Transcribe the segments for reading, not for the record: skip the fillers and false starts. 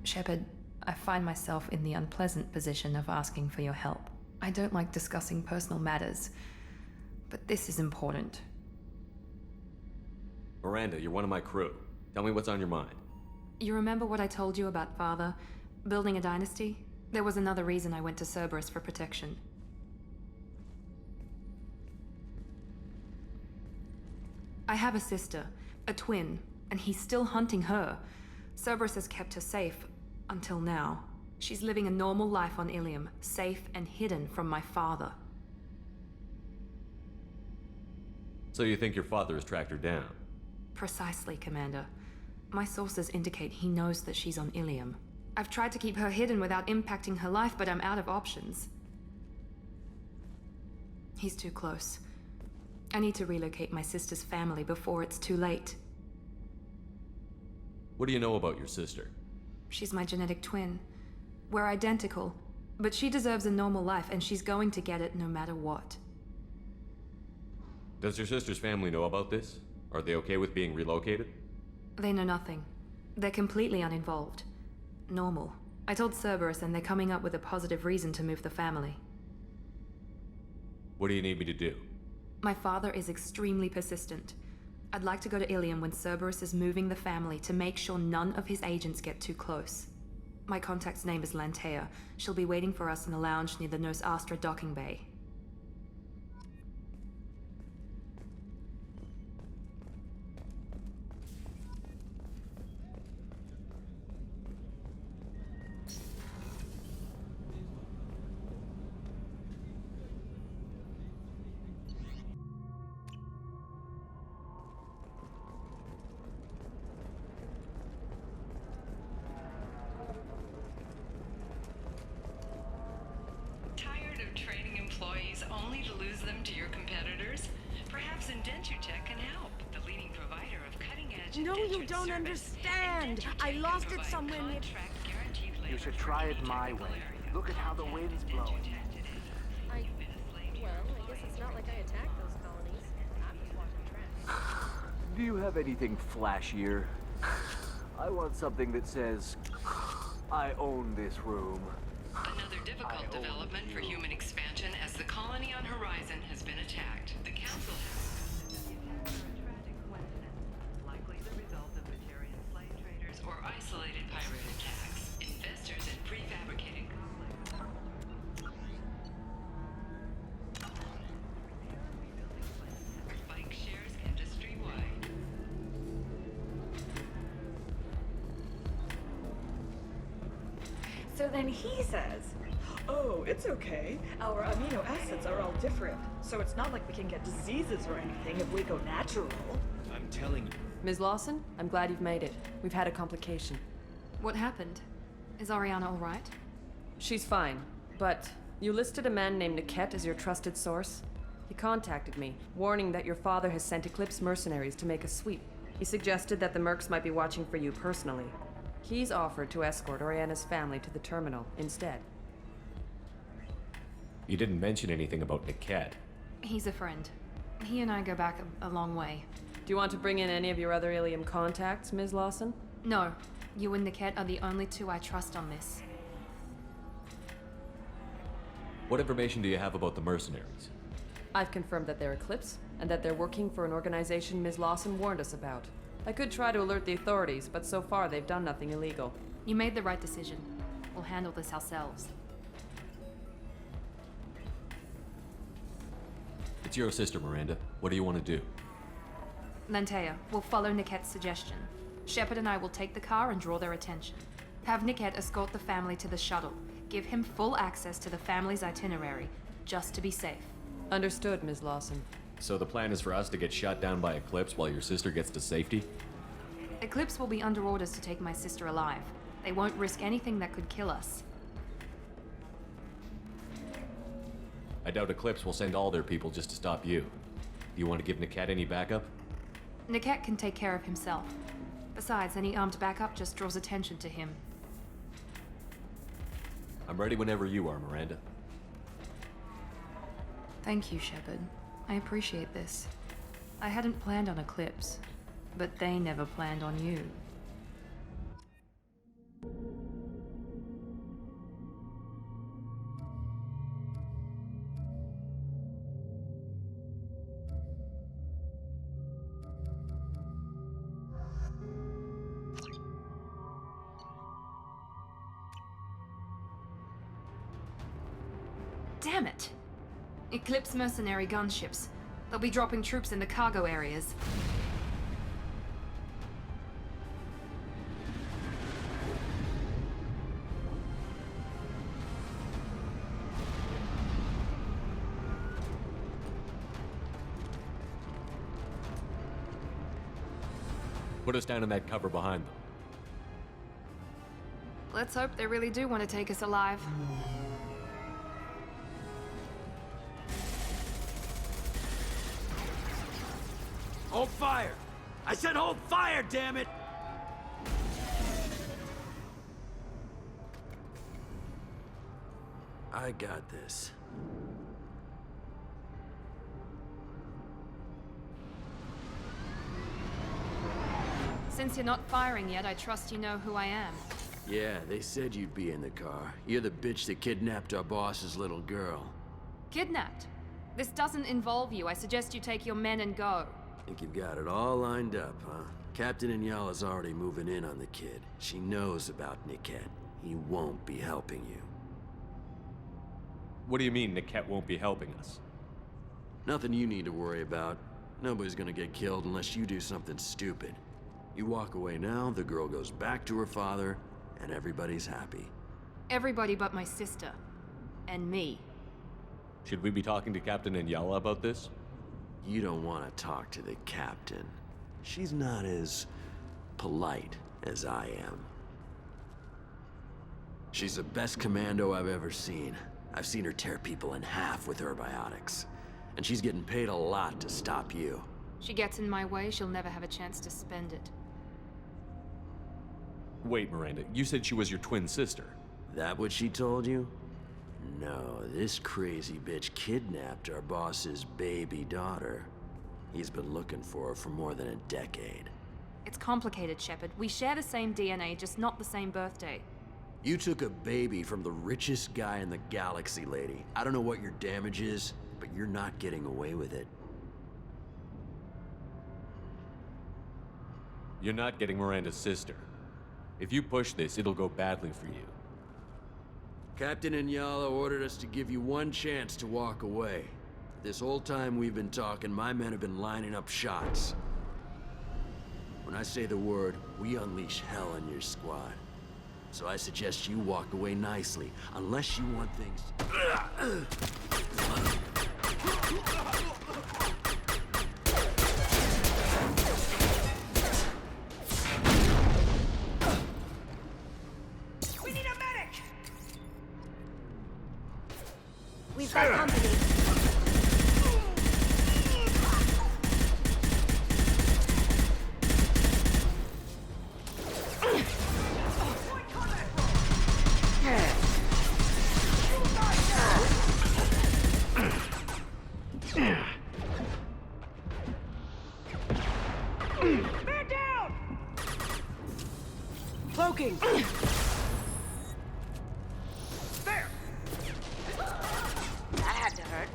Shepard, I find myself in the unpleasant position of asking for your help. I don't like discussing personal matters, but this is important. Miranda, you're one of my crew. Tell me what's on your mind. You remember what I told you about Father? Building a dynasty? There was another reason I went to Cerberus for protection. I have a sister, a twin, and he's still hunting her. Cerberus has kept her safe, until now. She's living a normal life on Ilium, safe and hidden from my father. So you think your father has tracked her down? Precisely, Commander. My sources indicate he knows that she's on Ilium. I've tried to keep her hidden without impacting her life, but I'm out of options. He's too close. I need to relocate my sister's family before it's too late. What do you know about your sister? She's my genetic twin. We're identical, but she deserves a normal life, and she's going to get it no matter what. Does your sister's family know about this? Are they okay with being relocated? They know nothing. They're completely uninvolved. Normal. I told Cerberus, and they're coming up with a positive reason to move the family. What do you need me to do? My father is extremely persistent. I'd like to go to Ilium when Cerberus is moving the family to make sure none of his agents get too close. My contact's name is Lantea. She'll be waiting for us in a lounge near the Nos Astra docking bay. Only to lose them to your competitors? Perhaps Indentutech can help, the leading provider of cutting-edge. No, you don't understand. I lost it somewhere near. You should try it my way. Look at how the wind's blowing. Well, I guess it's not like I attacked those colonies. I'm just watching tracks. Do you have anything flashier? I want something that says, I own this room. Another difficult development for human expansion as the colony on Horizon has been attacked. The Council has likely the result of Batarian slave traders or isolated pirate attacks. Investors in prefabricated bike shares industry-wide. So then he says, oh, it's okay. Our amino acids are all different, so it's not like we can get diseases or anything if we go natural. I'm telling you. Ms. Lawson, I'm glad you've made it. We've had a complication. What happened? Is Ariana all right? She's fine, but you listed a man named Niket as your trusted source. He contacted me, warning that your father has sent Eclipse mercenaries to make a sweep. He suggested that the Mercs might be watching for you personally. He's offered to escort Oriana's family to the terminal instead. You didn't mention anything about Niket. He's a friend. He and I go back a long way. Do you want to bring in any of your other Ilium contacts, Ms. Lawson? No. You and Niket are the only two I trust on this. What information do you have about the mercenaries? I've confirmed that they're Eclipse, and that they're working for an organization Ms. Lawson warned us about. I could try to alert the authorities, but so far they've done nothing illegal. You made the right decision. We'll handle this ourselves. It's your sister, Miranda. What do you want to do? Lantea, we'll follow Niket's suggestion. Shepard and I will take the car and draw their attention. Have Niket escort the family to the shuttle. Give him full access to the family's itinerary, just to be safe. Understood, Ms. Lawson. So the plan is for us to get shot down by Eclipse while your sister gets to safety? Eclipse will be under orders to take my sister alive. They won't risk anything that could kill us. I doubt Eclipse will send all their people just to stop you. Do you want to give Niket any backup? Niket can take care of himself. Besides, any armed backup just draws attention to him. I'm ready whenever you are, Miranda. Thank you, Shepard. I appreciate this. I hadn't planned on Eclipse, but they never planned on you. Damn it! Eclipse mercenary gunships. They'll be dropping troops in the cargo areas. Put us down in that cover behind them. Let's hope they really do want to take us alive. Hold fire! I said hold fire, damn it! I got this. Since you're not firing yet, I trust you know who I am. Yeah, they said you'd be in the car. You're the bitch that kidnapped our boss's little girl. Kidnapped? This doesn't involve you. I suggest you take your men and go. Think you've got it all lined up, huh? Captain Inyala's already moving in on the kid. She knows about Niket. He won't be helping you. What do you mean Niket won't be helping us? Nothing you need to worry about. Nobody's gonna get killed unless you do something stupid. You walk away now, the girl goes back to her father, and everybody's happy. Everybody but my sister. And me. Should we be talking to Captain Inyala about this? You don't want to talk to the captain. She's not as polite as I am. She's the best commando I've ever seen. I've seen her tear people in half with her biotics. And she's getting paid a lot to stop you. She gets in my way, she'll never have a chance to spend it. Wait, Miranda, you said she was your twin sister. That what she told you? No, this crazy bitch kidnapped our boss's baby daughter. He's been looking for her for more than a decade. It's complicated, Shepard. We share the same DNA, just not the same birthday. You took a baby from the richest guy in the galaxy, lady. I don't know what your damage is, but you're not getting away with it. You're not getting Miranda's sister. If you push this, it'll go badly for you. Captain Inyala ordered us to give you one chance to walk away. This whole time we've been talking, my men have been lining up shots. When I say the word, we unleash hell on your squad. So I suggest you walk away nicely, unless you want things We need a medic! We've got company. Man down! Cloaking! There! That had to hurt.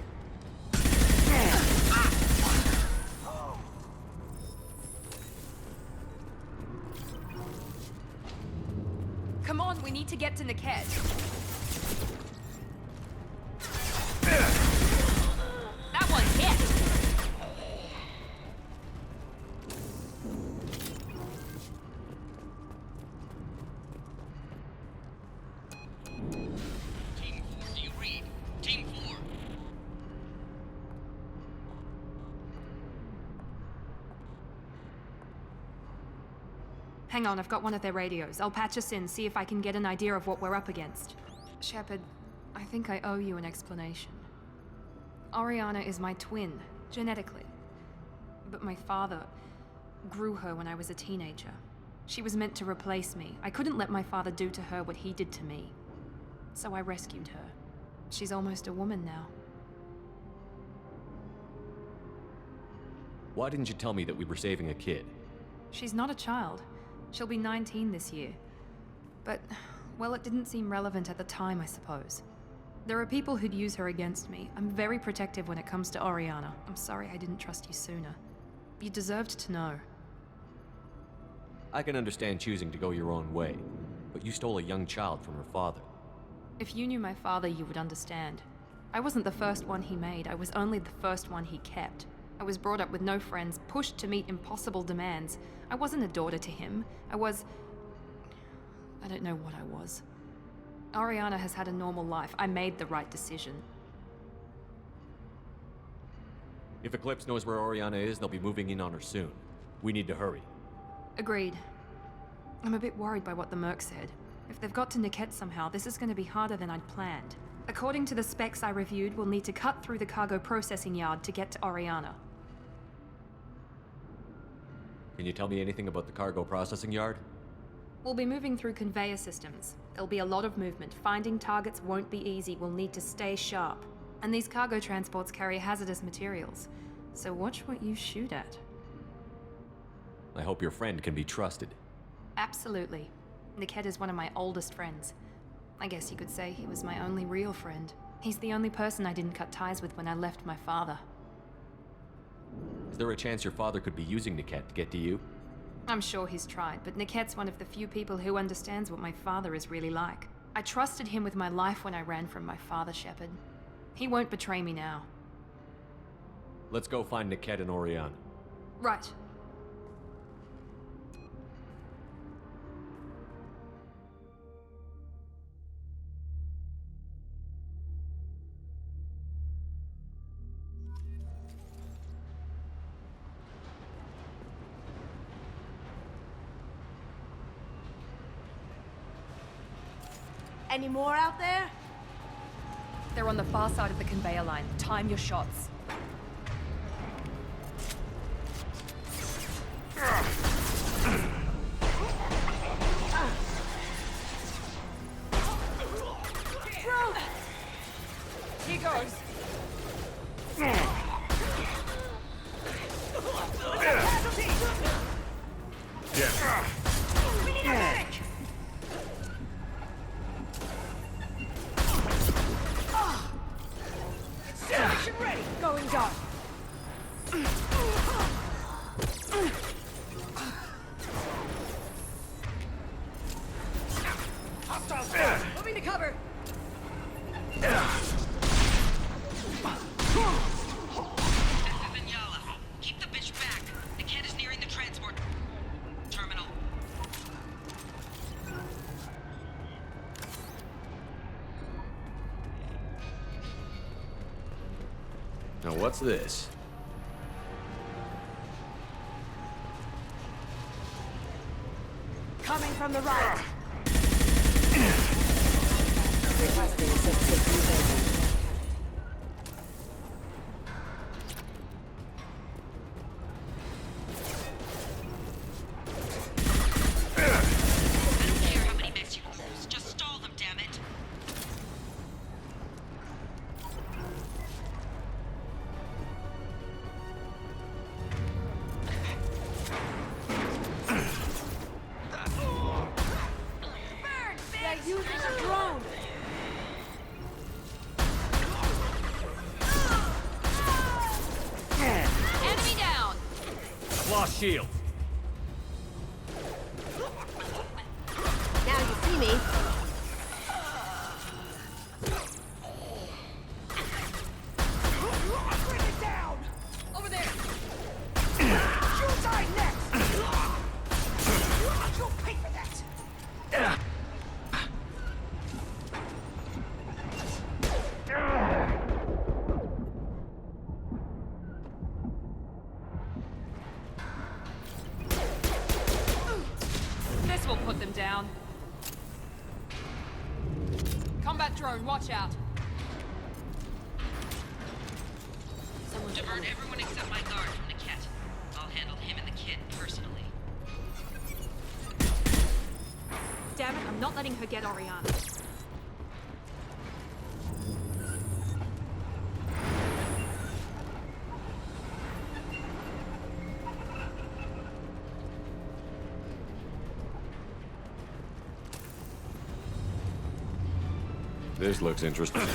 Come on, we need to get to Niket. That one hit! Team 4, do you read? Team 4. Hang on, I've got one of their radios. I'll patch us in, see if I can get an idea of what we're up against. Shepard, I think I owe you an explanation. Oriana is my twin, genetically. But my father grew her when I was a teenager. She was meant to replace me. I couldn't let my father do to her what he did to me. So I rescued her. She's almost a woman now. Why didn't you tell me that we were saving a kid? She's not a child. She'll be 19 this year. But, well, it didn't seem relevant at the time, I suppose. There are people who'd use her against me. I'm very protective when it comes to Oriana. I'm sorry I didn't trust you sooner. You deserved to know. I can understand choosing to go your own way, but you stole a young child from her father. If you knew my father, you would understand. I wasn't the first one he made, I was only the first one he kept. I was brought up with no friends, pushed to meet impossible demands. I wasn't a daughter to him. I don't know what I was. Ariana has had a normal life. I made the right decision. If Eclipse knows where Oriana is, they'll be moving in on her soon. We need to hurry. Agreed. I'm a bit worried by what the Merc said. If they've got to Niket somehow, this is going to be harder than I'd planned. According to the specs I reviewed, we'll need to cut through the cargo processing yard to get to Oriana. Can you tell me anything about the cargo processing yard? We'll be moving through conveyor systems. There'll be a lot of movement. Finding targets won't be easy. We'll need to stay sharp. And these cargo transports carry hazardous materials. So watch what you shoot at. I hope your friend can be trusted. Absolutely. Niket is one of my oldest friends. I guess you could say he was my only real friend. He's the only person I didn't cut ties with when I left my father. Is there a chance your father could be using Niket to get to you? I'm sure he's tried, but Niket's one of the few people who understands what my father is really like. I trusted him with my life when I ran from my father, Shepard. He won't betray me now. Let's go find Niket and Oriana. Right. Any more out there? They're on the far side of the conveyor line. Time your shots. Here goes. We need a medic! Situation ready! Going dark. Hostiles down! Moving to cover! This is Inyala. Keep the bitch back. The kid is nearing the transport terminal. Now what's this? Coming from the right. Requesting assistance containment. I don't care how many mechs you lose. Just stall them, damn it. They're using a drone. Enemy down! Lost shield. Now you see me. Bring it down! Over there! You die next! You'll pay for that! This will put them down. Combat drone, watch out. Divert everyone except my guard from Niket. I'll handle him and the kid personally. Damn it, I'm not letting her get Oriana. This looks interesting.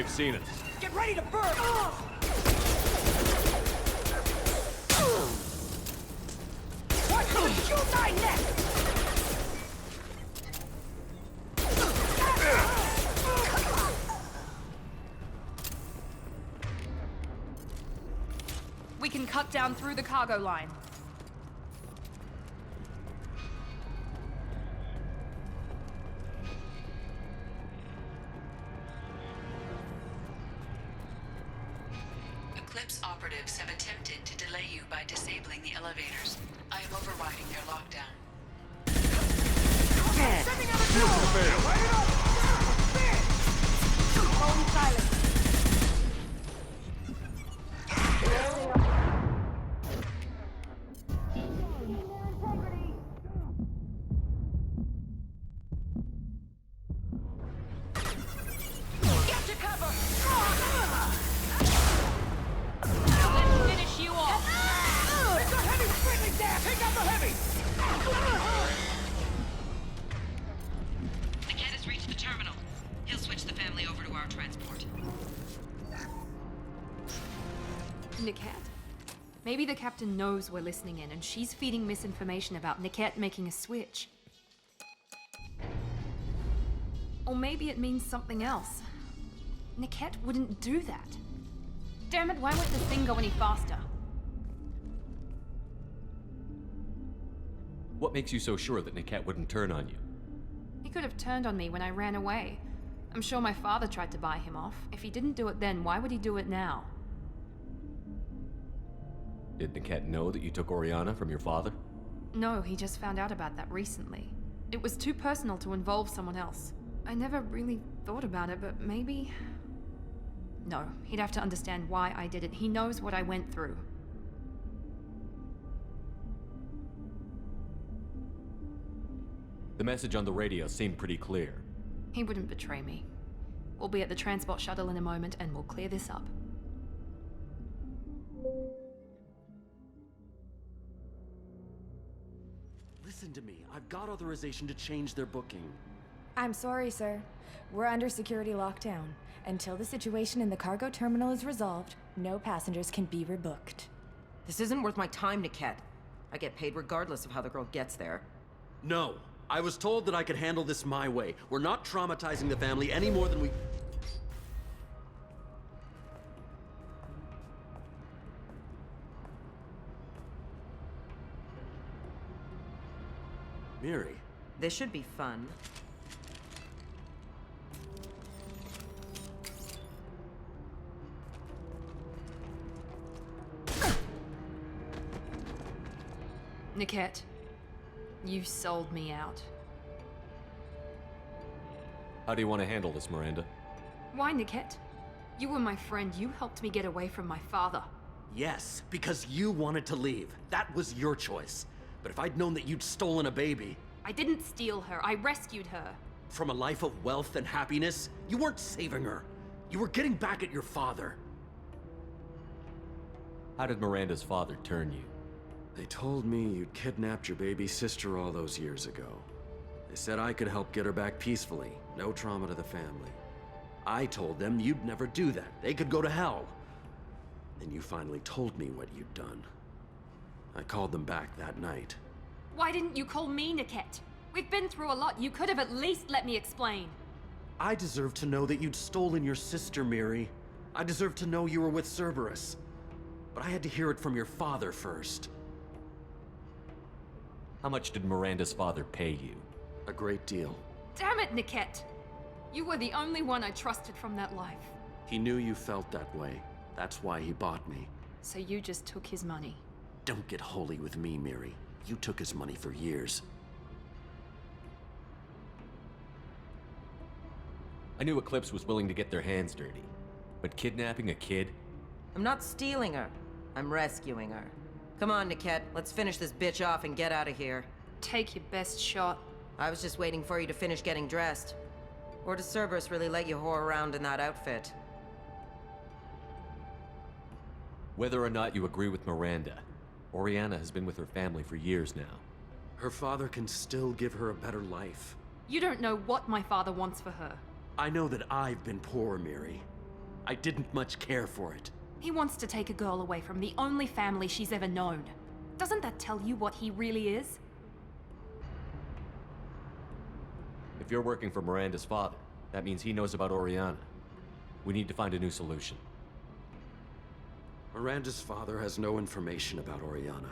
I've seen it. Get ready to burn! Watch the shoot thy neck! We can cut down through the cargo line. Eclipse operatives have attempted to delay you by disabling the elevators. I am overriding their lockdown. Sending out a drone! Light it up! Phone silent. Get to cover! Let's finish you off. It's a heavy friendly there! Take out the heavy! The cat has reached the terminal. He'll switch the family over to our transport. Niket. Maybe the captain knows we're listening in and she's feeding misinformation about Niket making a switch. Or maybe it means something else. Niket wouldn't do that. Damn it, why won't this thing go any faster? What makes you so sure that Niket wouldn't turn on you? He could have turned on me when I ran away. I'm sure my father tried to buy him off. If he didn't do it then, why would he do it now? Did Niket know that you took Oriana from your father? No, he just found out about that recently. It was too personal to involve someone else. I never really thought about it, but maybe... No, he'd have to understand why I did it. He knows what I went through. The message on the radio seemed pretty clear. He wouldn't betray me. We'll be at the transport shuttle in a moment and we'll clear this up. Listen to me. I've got authorization to change their booking. I'm sorry, sir. We're under security lockdown. Until the situation in the cargo terminal is resolved, no passengers can be rebooked. This isn't worth my time, Niket. I get paid regardless of how the girl gets there. No. I was told that I could handle this my way. We're not traumatizing the family any more than we... Miri. This should be fun. Niket, you sold me out. How do you want to handle this, Miranda? Why, Niket? You were my friend. You helped me get away from my father. Yes, because you wanted to leave. That was your choice. But if I'd known that you'd stolen a baby... I didn't steal her. I rescued her. From a life of wealth and happiness, you weren't saving her. You were getting back at your father. How did Miranda's father turn you? They told me you'd kidnapped your baby sister all those years ago. They said I could help get her back peacefully. No trauma to the family. I told them you'd never do that. They could go to hell. Then you finally told me what you'd done. I called them back that night. Why didn't you call me, Niket? We've been through a lot. You could have at least let me explain. I deserve to know that you'd stolen your sister, Miri. I deserve to know you were with Cerberus. But I had to hear it from your father first. How much did Miranda's father pay you? A great deal. Damn it, Niket! You were the only one I trusted from that life. He knew you felt that way. That's why he bought me. So you just took his money. Don't get holy with me, Miri. You took his money for years. I knew Eclipse was willing to get their hands dirty. But kidnapping a kid? I'm not stealing her. I'm rescuing her. Come on, Niket. Let's finish this bitch off and get out of here. Take your best shot. I was just waiting for you to finish getting dressed. Or does Cerberus really let you whore around in that outfit? Whether or not you agree with Miranda, Oriana has been with her family for years now. Her father can still give her a better life. You don't know what my father wants for her. I know that I've been poor, Miri. I didn't much care for it. He wants to take a girl away from the only family she's ever known. Doesn't that tell you what he really is? If you're working for Miranda's father, that means he knows about Oriana. We need to find a new solution. Miranda's father has no information about Oriana.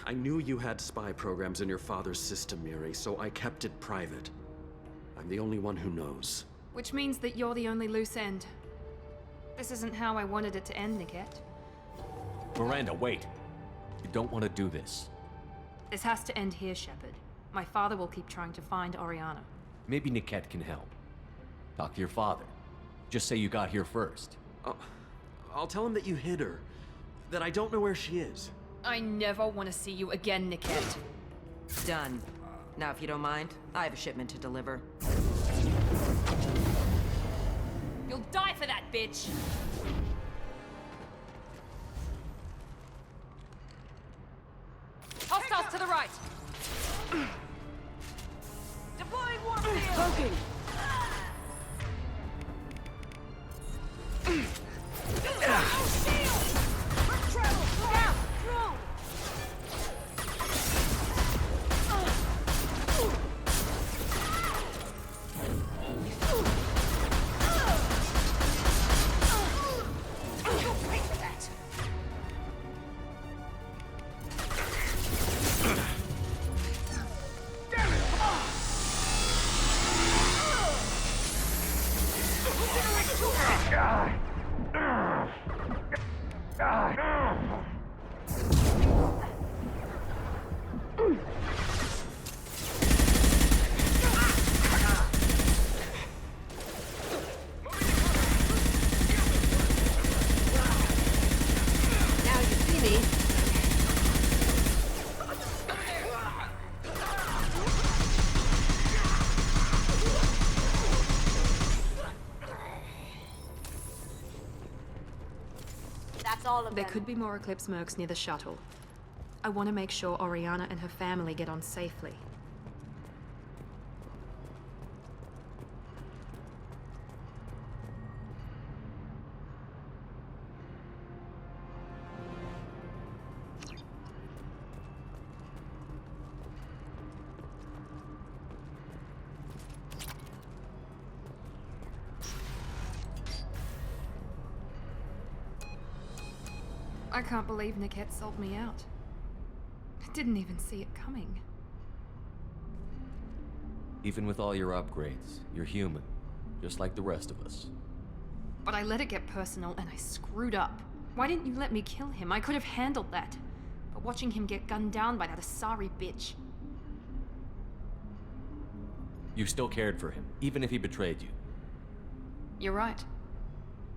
I knew you had spy programs in your father's system, Miri, so I kept it private. I'm the only one who knows. Which means that you're the only loose end. This isn't how I wanted it to end, Niket. Miranda, wait! You don't want to do this. This has to end here, Shepard. My father will keep trying to find Oriana. Maybe Niket can help. Talk to your father. Just say you got here first. I'll tell him that you hid her. That I don't know where she is. I never want to see you again, Niket. Done. Now, if you don't mind, I have a shipment to deliver. You'll die for that, bitch! Hostiles to the right! Deploying warp field! Poking! Oh, shield! First travel! Down! Drone! You'll pay for that! Damn it! Now you see me. That's all of There them. could be more Eclipse mercs near the shuttle. I want to make sure Oriana and her family get on safely. I can't believe Niket sold me out. I didn't even see it coming. Even with all your upgrades, you're human, just like the rest of us. But I let it get personal and I screwed up. Why didn't you let me kill him? I could have handled that. But watching him get gunned down by that Asari bitch. You still cared for him, even if he betrayed you. You're right.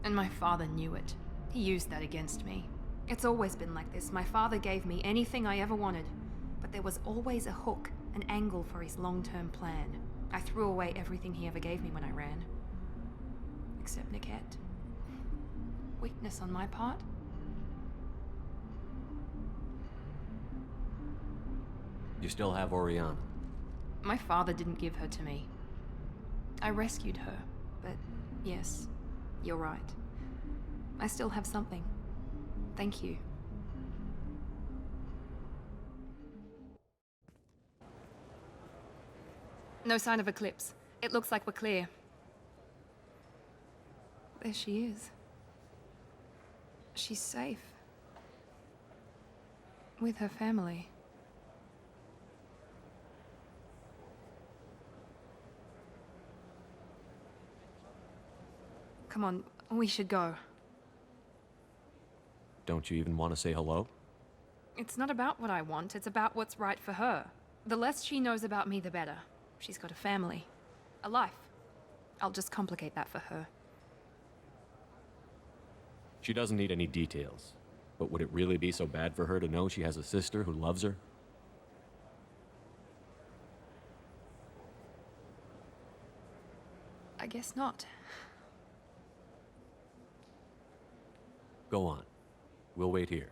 And my father knew it. He used that against me. It's always been like this. My father gave me anything I ever wanted, but there was always a hook, an angle for his long-term plan. I threw away everything he ever gave me when I ran. Except Niket. Weakness on my part? You still have Oriana. My father didn't give her to me. I rescued her, but yes, you're right. I still have something. Thank you. No sign of Eclipse. It looks like we're clear. There she is. She's safe. With her family. Come on, we should go. Don't you even want to say hello? It's not about what I want, it's about what's right for her. The less she knows about me, the better. She's got a family. A life. I'll just complicate that for her. She doesn't need any details. But would it really be so bad for her to know she has a sister who loves her? I guess not. Go on. We'll wait here.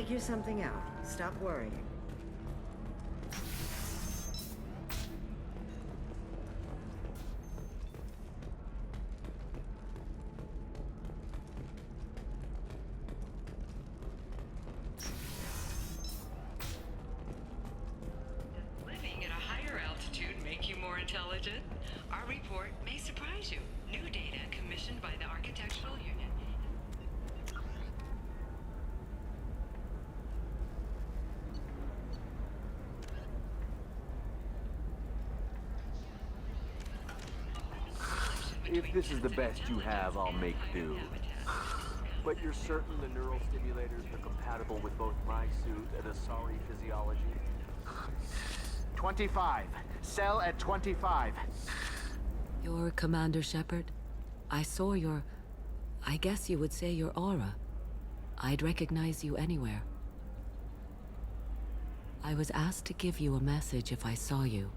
figure something out. Stop worrying. Living at a higher altitude make you more intelligent? Our report may surprise you. New data commissioned by the Architectural Union. If this is the best you have, I'll make do. But you're certain the neural stimulators are compatible with both my suit and a sorry physiology? 25. Cell at 25. You're Commander Shepard? I saw your... I guess you would say your aura. I'd recognize you anywhere. I was asked to give you a message if I saw you.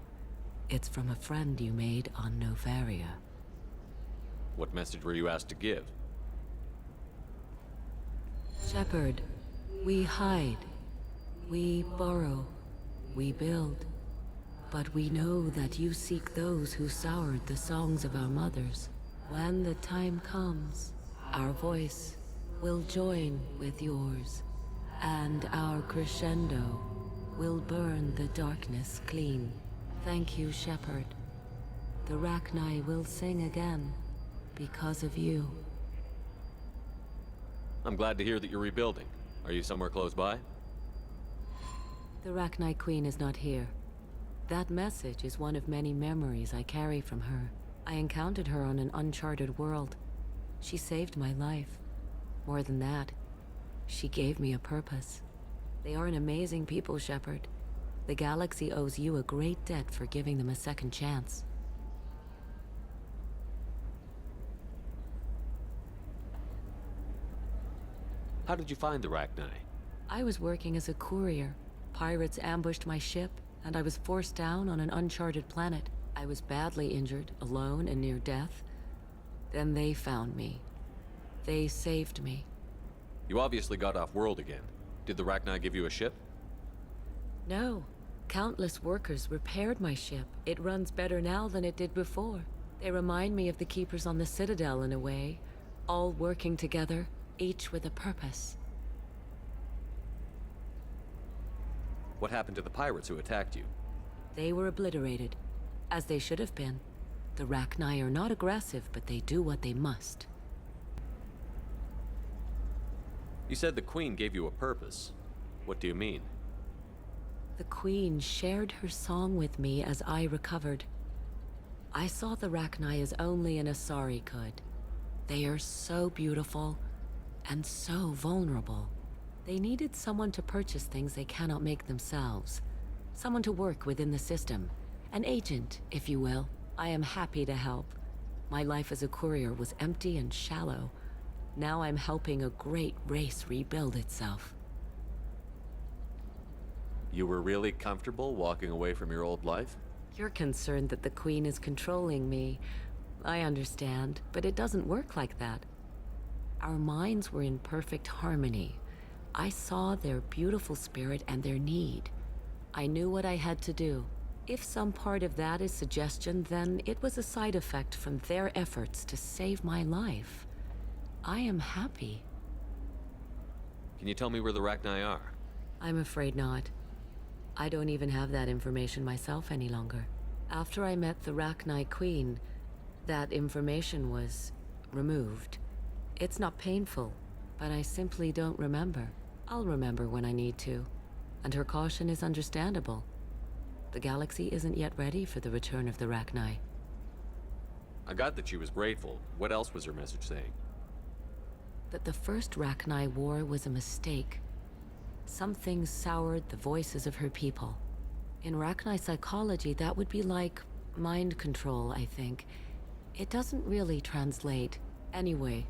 It's from a friend you made on Novaria. What message were you asked to give? Shepard, we hide. We burrow. We build. But we know that you seek those who soured the songs of our mothers. When the time comes, our voice will join with yours, and our crescendo will burn the darkness clean. Thank you, Shepard. The Rachni will sing again because of you. I'm glad to hear that you're rebuilding. Are you somewhere close by? The Rachni Queen is not here. That message is one of many memories I carry from her. I encountered her on an uncharted world. She saved my life. More than that, she gave me a purpose. They are an amazing people, Shepard. The galaxy owes you a great debt for giving them a second chance. How did you find the Rachni? I was working as a courier. Pirates ambushed my ship, and I was forced down on an uncharted planet. I was badly injured, alone and near death. Then they found me. They saved me. You obviously got off world again. Did the Rachni give you a ship? No. Countless workers repaired my ship. It runs better now than it did before. They remind me of the Keepers on the Citadel in a way. All working together, each with a purpose. What happened to the pirates who attacked you? They were obliterated, as they should have been. The Rachni are not aggressive, but they do what they must. You said the Queen gave you a purpose. What do you mean? The Queen shared her song with me as I recovered. I saw the Rachni as only an Asari could. They are so beautiful and so vulnerable. They needed someone to purchase things they cannot make themselves. Someone to work within the system. An agent, if you will. I am happy to help. My life as a courier was empty and shallow. Now I'm helping a great race rebuild itself. You were really comfortable walking away from your old life? You're concerned that the Queen is controlling me. I understand, but it doesn't work like that. Our minds were in perfect harmony. I saw their beautiful spirit and their need. I knew what I had to do. If some part of that is suggestion, then it was a side effect from their efforts to save my life. I am happy. Can you tell me where the Rachni are? I'm afraid not. I don't even have that information myself any longer. After I met the Rachni Queen, that information was removed. It's not painful, but I simply don't remember. I'll remember when I need to, and her caution is understandable. The galaxy isn't yet ready for the return of the Rachni. I got that she was grateful. What else was her message saying? That the first Rachni war was a mistake. Something soured the voices of her people. In Rachni psychology, that would be like mind control, I think. It doesn't really translate. Anyway,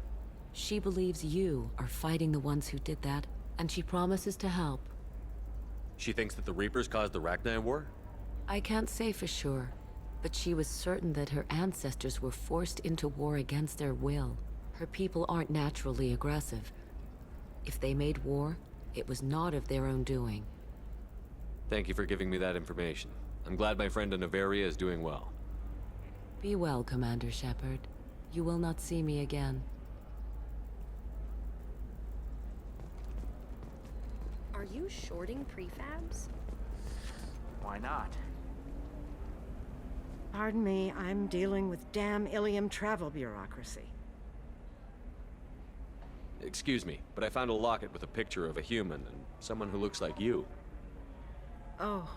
she believes you are fighting the ones who did that, and she promises to help. She thinks that the Reapers caused the Rachni war? I can't say for sure, but she was certain that her ancestors were forced into war against their will. Her people aren't naturally aggressive. If they made war, It was not of their own doing. Thank you for giving me that information. I'm glad my friend in Novaria is doing well. Be well, Commander Shepard. You will not see me again. Are you shorting prefabs? Why not? Pardon me, I'm dealing with damn Ilium travel bureaucracy. Excuse me, but I found a locket with a picture of a human and someone who looks like you. Oh,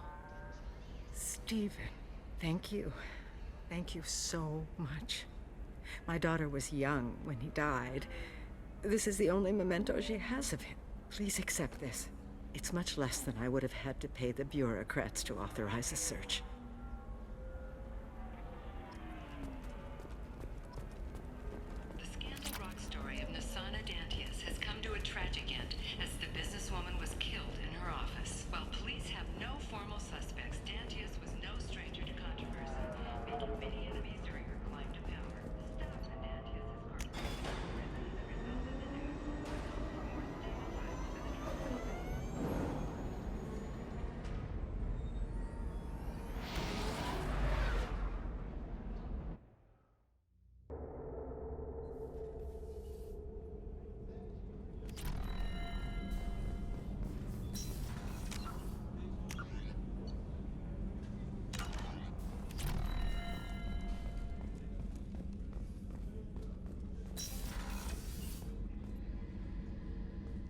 Stephen, thank you. Thank you so much. My daughter was young when he died. This is the only memento she has of him. Please accept this. It's much less than I would have had to pay the bureaucrats to authorize a search. The scandal rock story of Nasana Dantius has come to a tragic end as the businesswoman was killed in her office. While police have no formal suspects, Dantius was no stranger to controversy, making many enemies during her climb to power. Staff in Dantius's corporate resident as a result of the news were no more stigmatized than the drug company.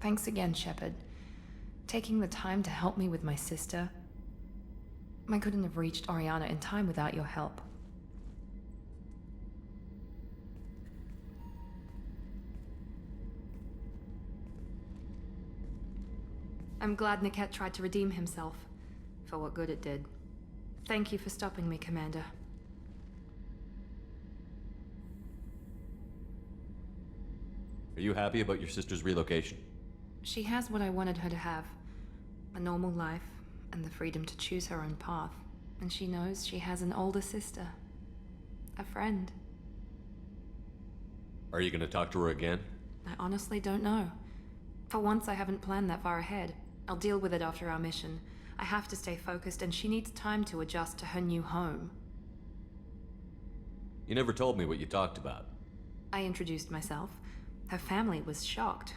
Thanks again, Shepard. Taking the time to help me with my sister. I couldn't have reached Oriana in time without your help. I'm glad Niket tried to redeem himself, for what good it did. Thank you for stopping me, Commander. Are you happy about your sister's relocation? She has what I wanted her to have. A normal life, and the freedom to choose her own path. And she knows she has an older sister. A friend. Are you gonna talk to her again? I honestly don't know. For once, I haven't planned that far ahead. I'll deal with it after our mission. I have to stay focused, and she needs time to adjust to her new home. You never told me what you talked about. I introduced myself. Her family was shocked.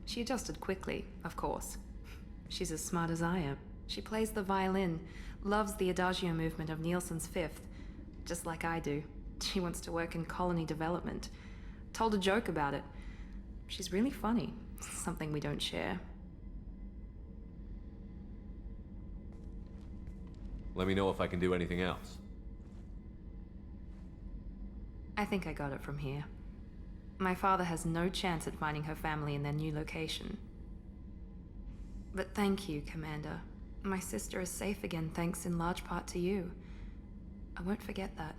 She adjusted quickly, of course. She's as smart as I am. She plays the violin, loves the adagio movement of Nielsen's Fifth, just like I do. She wants to work in colony development. Told a joke about it. She's really funny, something we don't share. Let me know if I can do anything else. I think I got it from here. My father has no chance at finding her family in their new location. But thank you, Commander. My sister is safe again thanks in large part to you. I won't forget that.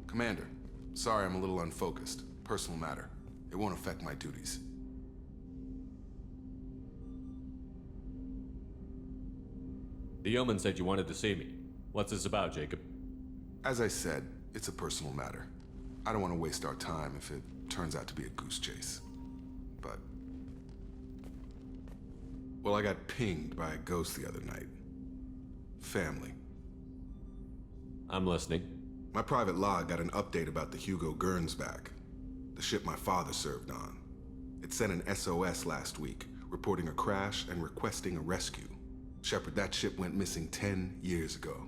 Commander, sorry I'm a little unfocused. Personal matter. It won't affect my duties. The yeoman said you wanted to see me. What's this about, Jacob? As I said, it's a personal matter. I don't want to waste our time if it turns out to be a goose chase. But... well, I got pinged by a ghost the other night. Family. I'm listening. My private log got an update about the Hugo Gernsback, the ship my father served on. It sent an SOS last week, reporting a crash and requesting a rescue. Shepard, that ship went missing 10 years ago.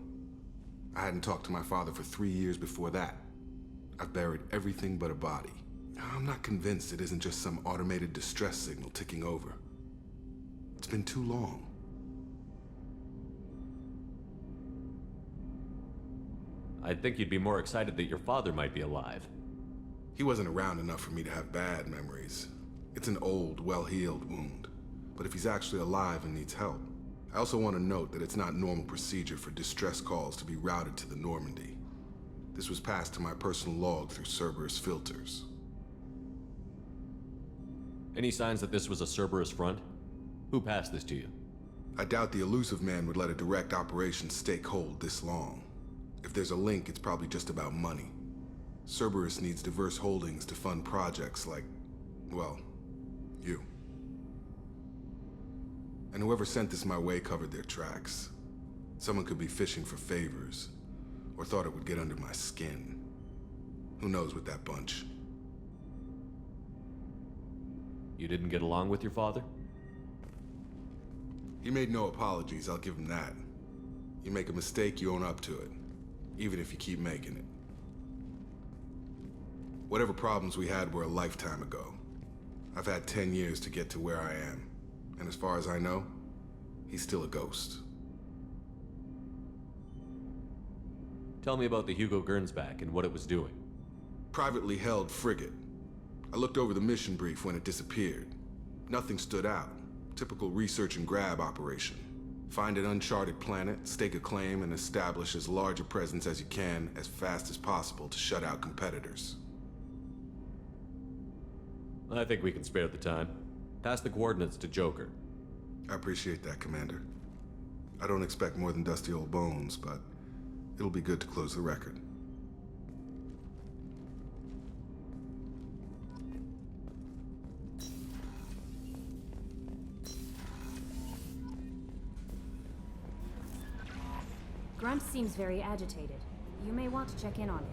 I hadn't talked to my father for 3 years before that. I've buried everything but a body. I'm not convinced it isn't just some automated distress signal ticking over. It's been too long. I'd think you'd be more excited that your father might be alive. He wasn't around enough for me to have bad memories. It's an old, well-healed wound. But if he's actually alive and needs help, I also want to note that it's not normal procedure for distress calls to be routed to the Normandy. This was passed to my personal log through Cerberus filters. Any signs that this was a Cerberus front? Who passed this to you? I doubt the elusive man would let a direct operation stake hold this long. If there's a link, it's probably just about money. Cerberus needs diverse holdings to fund projects like, well, you. And whoever sent this my way covered their tracks. Someone could be fishing for favors, or thought it would get under my skin. Who knows with that bunch? You didn't get along with your father? He made no apologies, I'll give him that. You make a mistake, you own up to it, even if you keep making it. Whatever problems we had were a lifetime ago. I've had 10 years to get to where I am, and as far as I know, he's still a ghost. Tell me about the Hugo Gernsback and what it was doing. Privately held frigate. I looked over the mission brief when it disappeared. Nothing stood out. Typical research and grab operation. Find an uncharted planet, stake a claim, and establish as large a presence as you can as fast as possible to shut out competitors. I think we can spare the time. Pass the coordinates to Joker. I appreciate that, Commander. I don't expect more than dusty old bones, but it'll be good to close the record. Grunt seems very agitated. You may want to check in on him.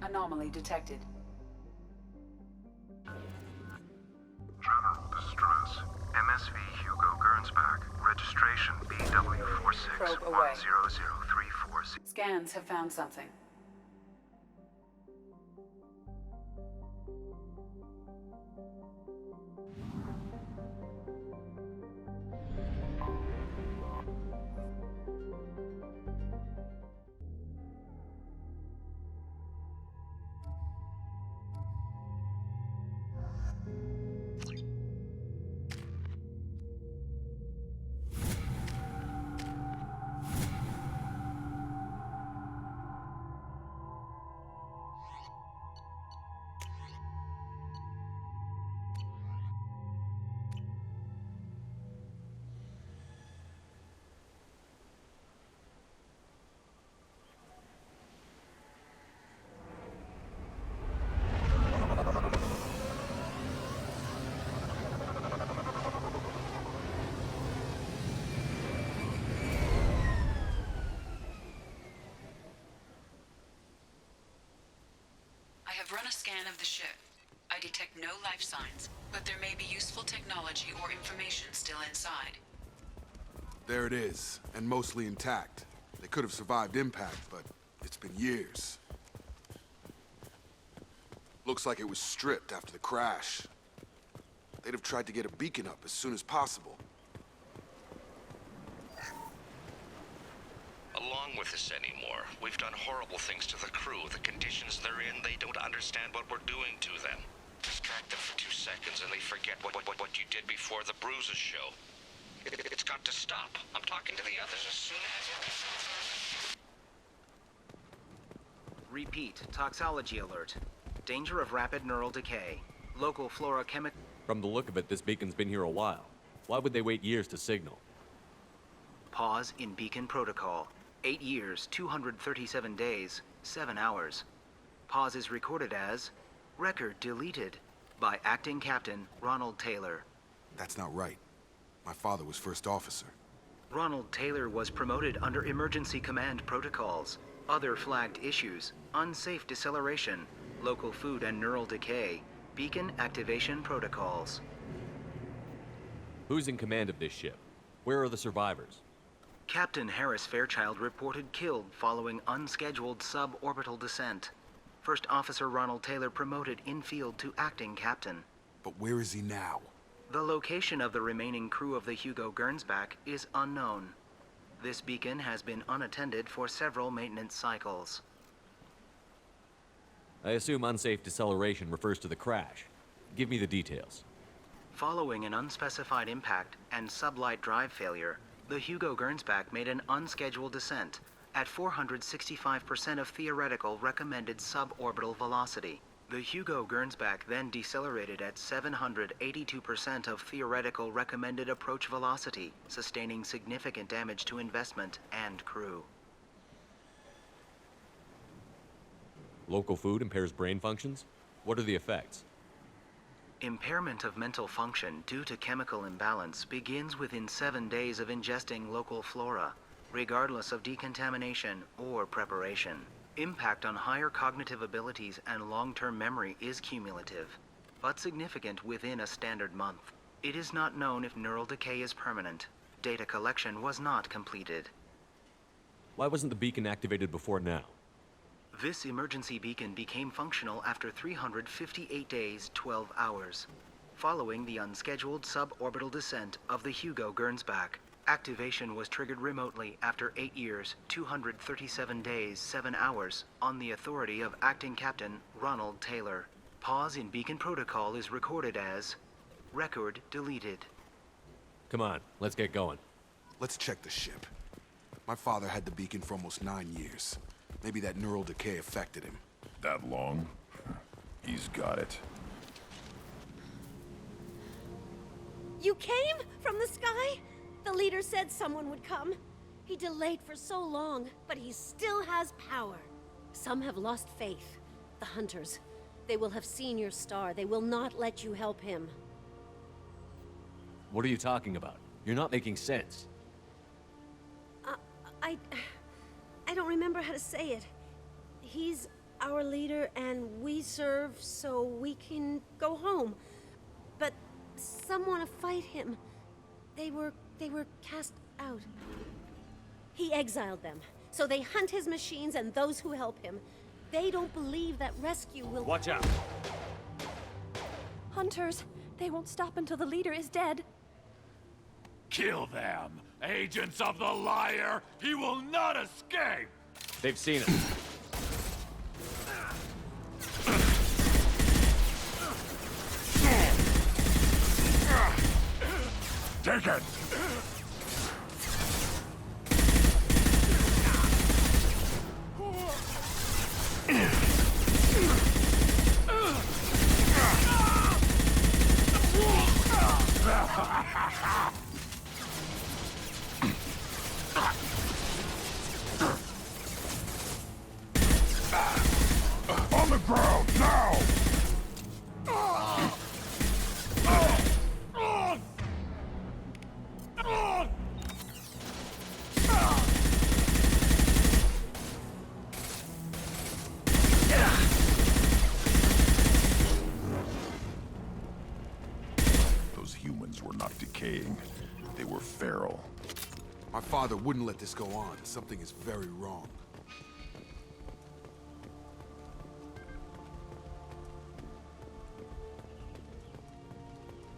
Anomaly detected. General distress. MSV Hugo Gernsback. Registration Probe away. BW46100340. Scans have found something. I have run a scan of the ship. I detect no life signs, but there may be useful technology or information still inside. There it is, and mostly intact. They could have survived impact, but it's been years. Looks like it was stripped after the crash. They'd have tried to get a beacon up as soon as possible. Along with this anymore. We've done horrible things to the crew. The conditions they're in, they don't understand what we're doing to them. Distract them for 2 seconds and they forget what you did before the bruises show. It's got to stop. I'm talking to the others as soon as... Repeat, toxology alert. Danger of rapid neural decay. Local flora chemical... From the look of it, this beacon's been here a while. Why would they wait years to signal? Pause in beacon protocol. 8 years, 237 days, 7 hours. Pause is recorded as record deleted by Acting Captain Ronald Taylor. That's not right. My father was first officer. Ronald Taylor was promoted under emergency command protocols. Other flagged issues: unsafe deceleration, local food and neural decay, beacon activation protocols. Who's in command of this ship? Where are the survivors? Captain Harris Fairchild reported killed following unscheduled suborbital descent. First Officer Ronald Taylor promoted in-field to acting captain. But where is he now? The location of the remaining crew of the Hugo Gernsback is unknown. This beacon has been unattended for several maintenance cycles. I assume unsafe deceleration refers to the crash. Give me the details. Following an unspecified impact and sublight drive failure, the Hugo Gernsback made an unscheduled descent at 465% of theoretical recommended suborbital velocity. The Hugo Gernsback then decelerated at 782% of theoretical recommended approach velocity, sustaining significant damage to investment and crew. Local food impairs brain functions? What are the effects? Impairment of mental function due to chemical imbalance begins within 7 days of ingesting local flora, regardless of decontamination or preparation. Impact on higher cognitive abilities and long-term memory is cumulative, but significant within a standard month. It is not known if neural decay is permanent. Data collection was not completed. Why wasn't the beacon activated before now? This emergency beacon became functional after 358 days, 12 hours, following the unscheduled suborbital descent of the Hugo Gernsback. Activation was triggered remotely after 8 years, 237 days, 7 hours, on the authority of Acting Captain Ronald Taylor. Pause in beacon protocol is recorded as record deleted. Come on, let's get going. Let's check the ship. My father had the beacon for almost 9 years. Maybe that neural decay affected him. That long? He's got it. You came from the sky? The leader said someone would come. He delayed for so long, but he still has power. Some have lost faith. The hunters. They will have seen your star. They will not let you help him. What are you talking about? You're not making sense. I don't remember how to say it. He's our leader and we serve so we can go home. But some want to fight him. They were cast out. He exiled them. So they hunt his machines and those who help him. They don't believe that rescue will— Watch out! Hunters, they won't stop until the leader is dead. Kill them! Agents of the liar! He will not escape! They've seen us. Take it! On the ground, now! Those humans were not decaying. They were feral. My father wouldn't let this go on. Something is very wrong.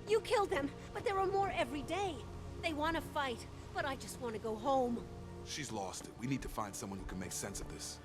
You killed them, but there are more every day. They want to fight, but I just want to go home. She's lost it. We need to find someone who can make sense of this.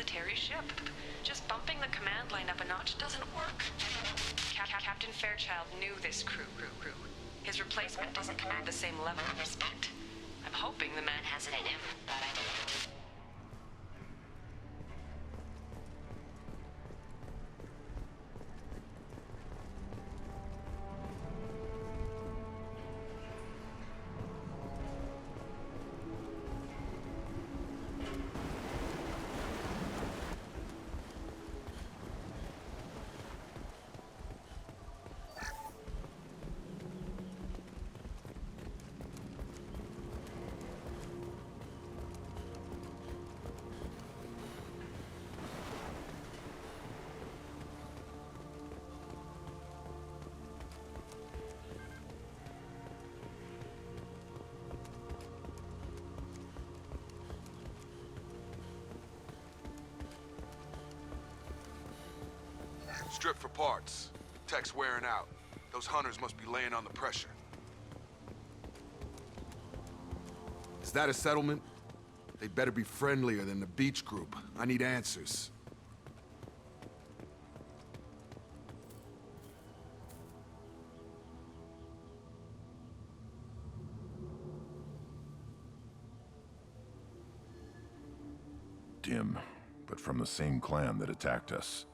military ship. Just bumping the command line up a notch doesn't work. Captain Fairchild knew this crew. His replacement doesn't command the same level of respect. I'm hoping the man has it in him, but I don't know. Strip for parts. Tech's wearing out. Those hunters must be laying on the pressure. Is that a settlement? They'd better be friendlier than the beach group. I need answers. Dim, but from the same clan that attacked us.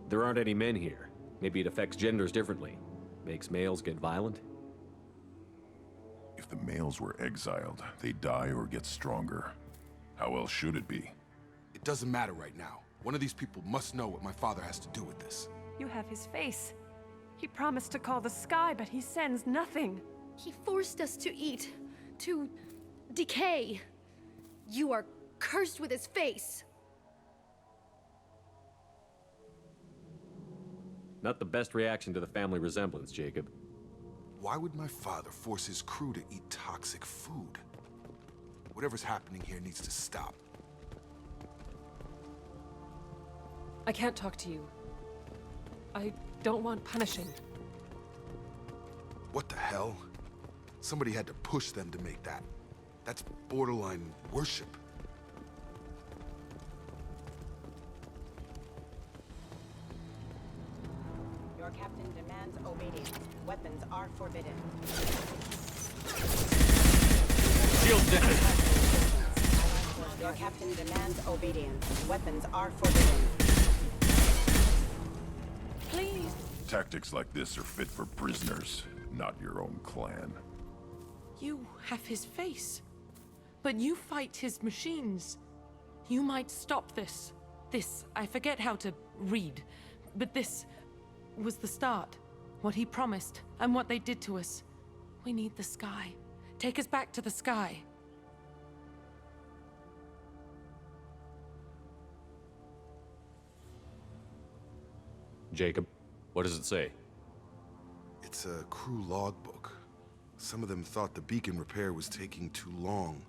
There aren't any men here. Maybe it affects genders differently. Makes males get violent? If the males were exiled, they die or get stronger. How else should it be? It doesn't matter right now. One of these people must know what my father has to do with this. You have his face. He promised to call the sky, but he sends nothing. He forced us to eat, to decay. You are cursed with his face. Not the best reaction to the family resemblance, Jacob. Why would my father force his crew to eat toxic food? Whatever's happening here needs to stop. I can't talk to you. I don't want punishing. What the hell? Somebody had to push them to make that. That's borderline worship. Your captain demands obedience. Weapons are forbidden. Shield down. Your captain demands obedience. Weapons are forbidden. Please. Tactics like this are fit for prisoners, not your own clan. You have his face, but you fight his machines. You might stop this. This, I forget how to read, but this was the start. What he promised, and what they did to us. We need the sky. Take us back to the sky. Jacob, what does it say? It's a crew logbook. Some of them thought the beacon repair was taking too long.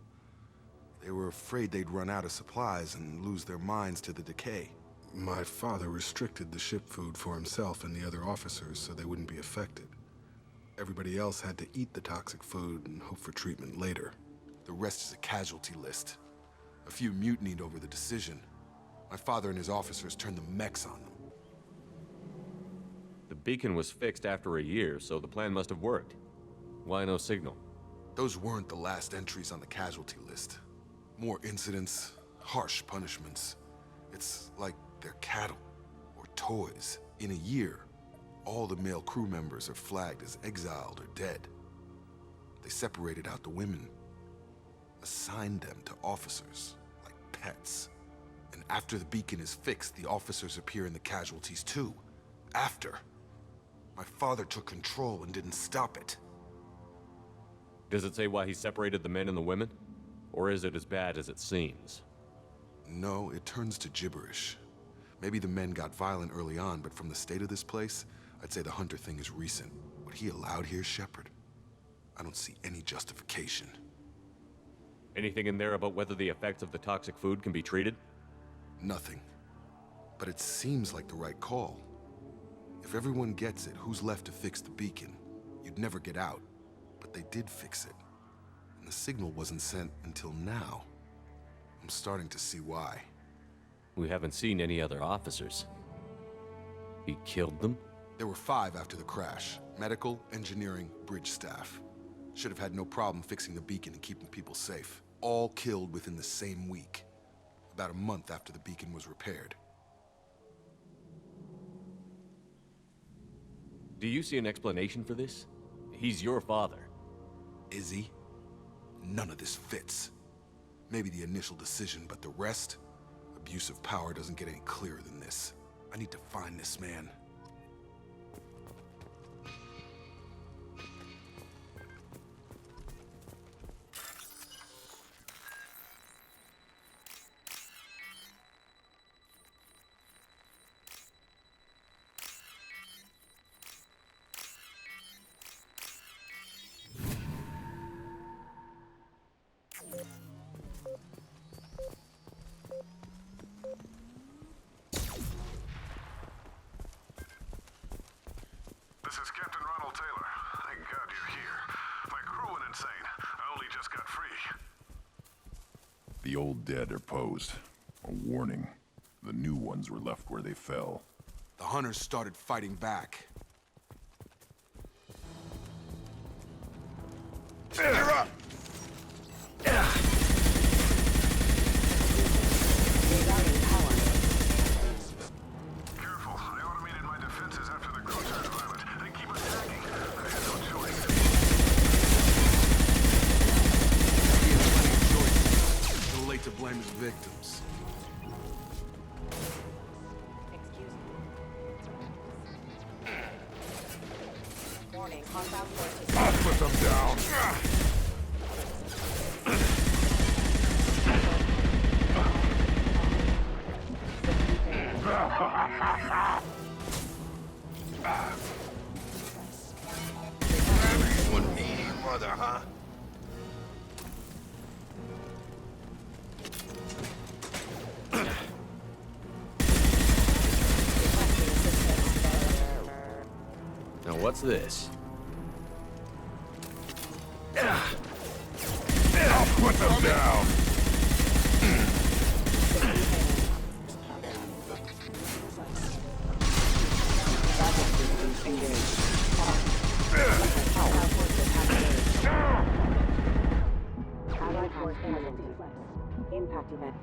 They were afraid they'd run out of supplies and lose their minds to the decay. My father restricted the ship food for himself and the other officers so they wouldn't be affected. Everybody else had to eat the toxic food and hope for treatment later. The rest is a casualty list. A few mutinied over the decision. My father and his officers turned the mechs on them. The beacon was fixed after a year, so the plan must have worked. Why no signal? Those weren't the last entries on the casualty list. More incidents, harsh punishments. It's like they're cattle or toys. In a year, all the male crew members are flagged as exiled or dead. They separated out the women, assigned them to officers, like pets. And after the beacon is fixed, the officers appear in the casualties too. After. My father took control and didn't stop it. Does it say why he separated the men and the women? Or is it as bad as it seems? No, it turns to gibberish. Maybe the men got violent early on, but from the state of this place, I'd say the Hunter thing is recent. What he allowed here, Shepard, I don't see any justification. Anything in there about whether the effects of the toxic food can be treated? Nothing. But it seems like the right call. If everyone gets it, who's left to fix the beacon? You'd never get out. But they did fix it. And the signal wasn't sent until now. I'm starting to see why. We haven't seen any other officers. He killed them? There were 5 after the crash. Medical, engineering, bridge staff. Should have had no problem fixing the beacon and keeping people safe. All killed within the same week. About a month after the beacon was repaired. Do you see an explanation for this? He's your father. Is he? None of this fits. Maybe the initial decision, but the rest? Abuse of power doesn't get any clearer than this. I need to find this man. This is Captain Ronald Taylor. Thank God you're here. My crew went insane. I only just got free. The old dead are posed. A warning. The new ones were left where they fell. The hunters started fighting back. You're up! Careful. I automated my defenses after the crew turned violent. They keep attacking. I had no choice. He had plenty of choices. Too late to blame his victims. Warning, hostile forces. I'll put them down! One mean mother, huh? Now what's this? I'll put them down! Allied force casualties. Impact event.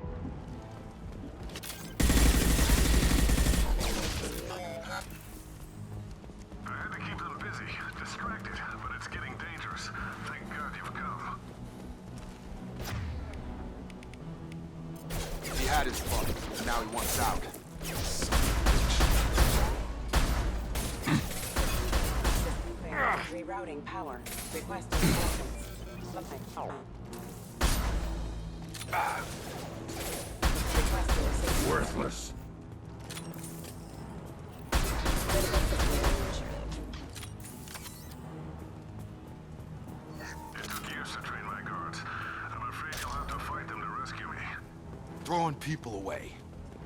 I had to keep them busy, distracted, but it's getting dangerous. Thank God you've come. He had his fun, and now he wants out. Rerouting power. Requesting assistance. Requesting assistance. Worthless. It took years to train my guards. I'm afraid you'll have to fight them to rescue me. Throwing people away.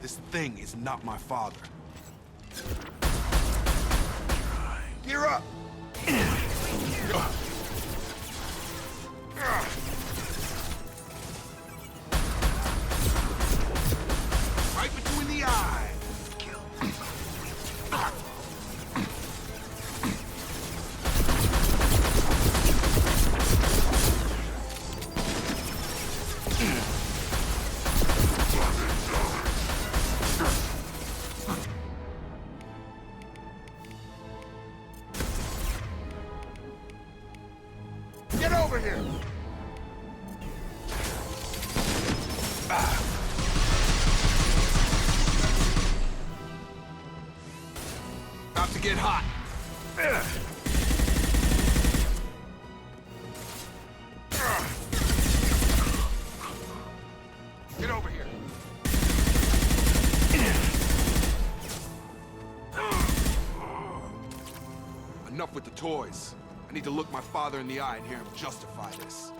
This thing is not my father. Gear up! Right between the eyes. Get over here! About to get hot. Get over here. Enough with the toys. I need to look my father in the eye and hear him justify this.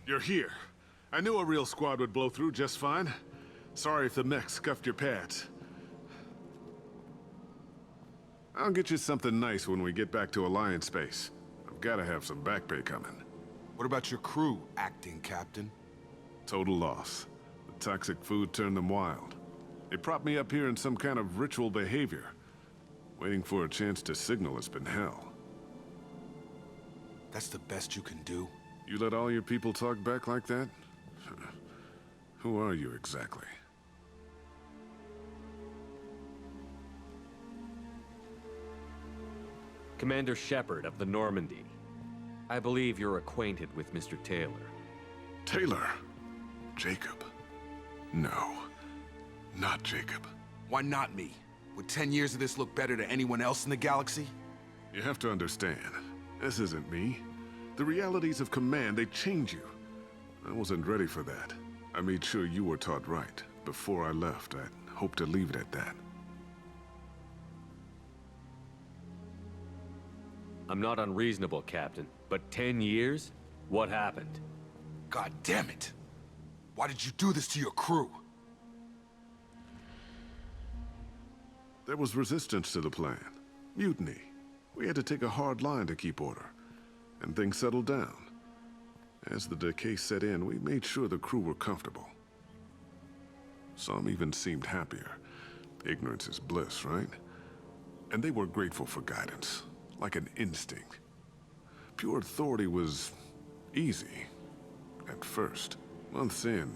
You're here. I knew a real squad would blow through just fine. Sorry if the mech scuffed your pads. I'll get you something nice when we get back to Alliance space. I've gotta have some back pay coming. What about your crew, acting captain? Total loss. The toxic food turned them wild. They propped me up here in some kind of ritual behavior. Waiting for a chance to signal has been hell. That's the best you can do? You let all your people talk back like that? Who are you exactly? Commander Shepard of the Normandy. I believe you're acquainted with Mr. Taylor. Taylor? Jacob? No. Not Jacob. Why not me? Would 10 years of this look better to anyone else in the galaxy? You have to understand, this isn't me. The realities of command, they change you. I wasn't ready for that. I made sure you were taught right. Before I left, I hoped to leave it at that. I'm not unreasonable, Captain, but 10 years? What happened? God damn it! Why did you do this to your crew? There was resistance to the plan. Mutiny. We had to take a hard line to keep order. And things settled down. As the decay set in, we made sure the crew were comfortable. Some even seemed happier. Ignorance is bliss, right? And they were grateful for guidance, like an instinct. Pure authority was easy, at first. Months in,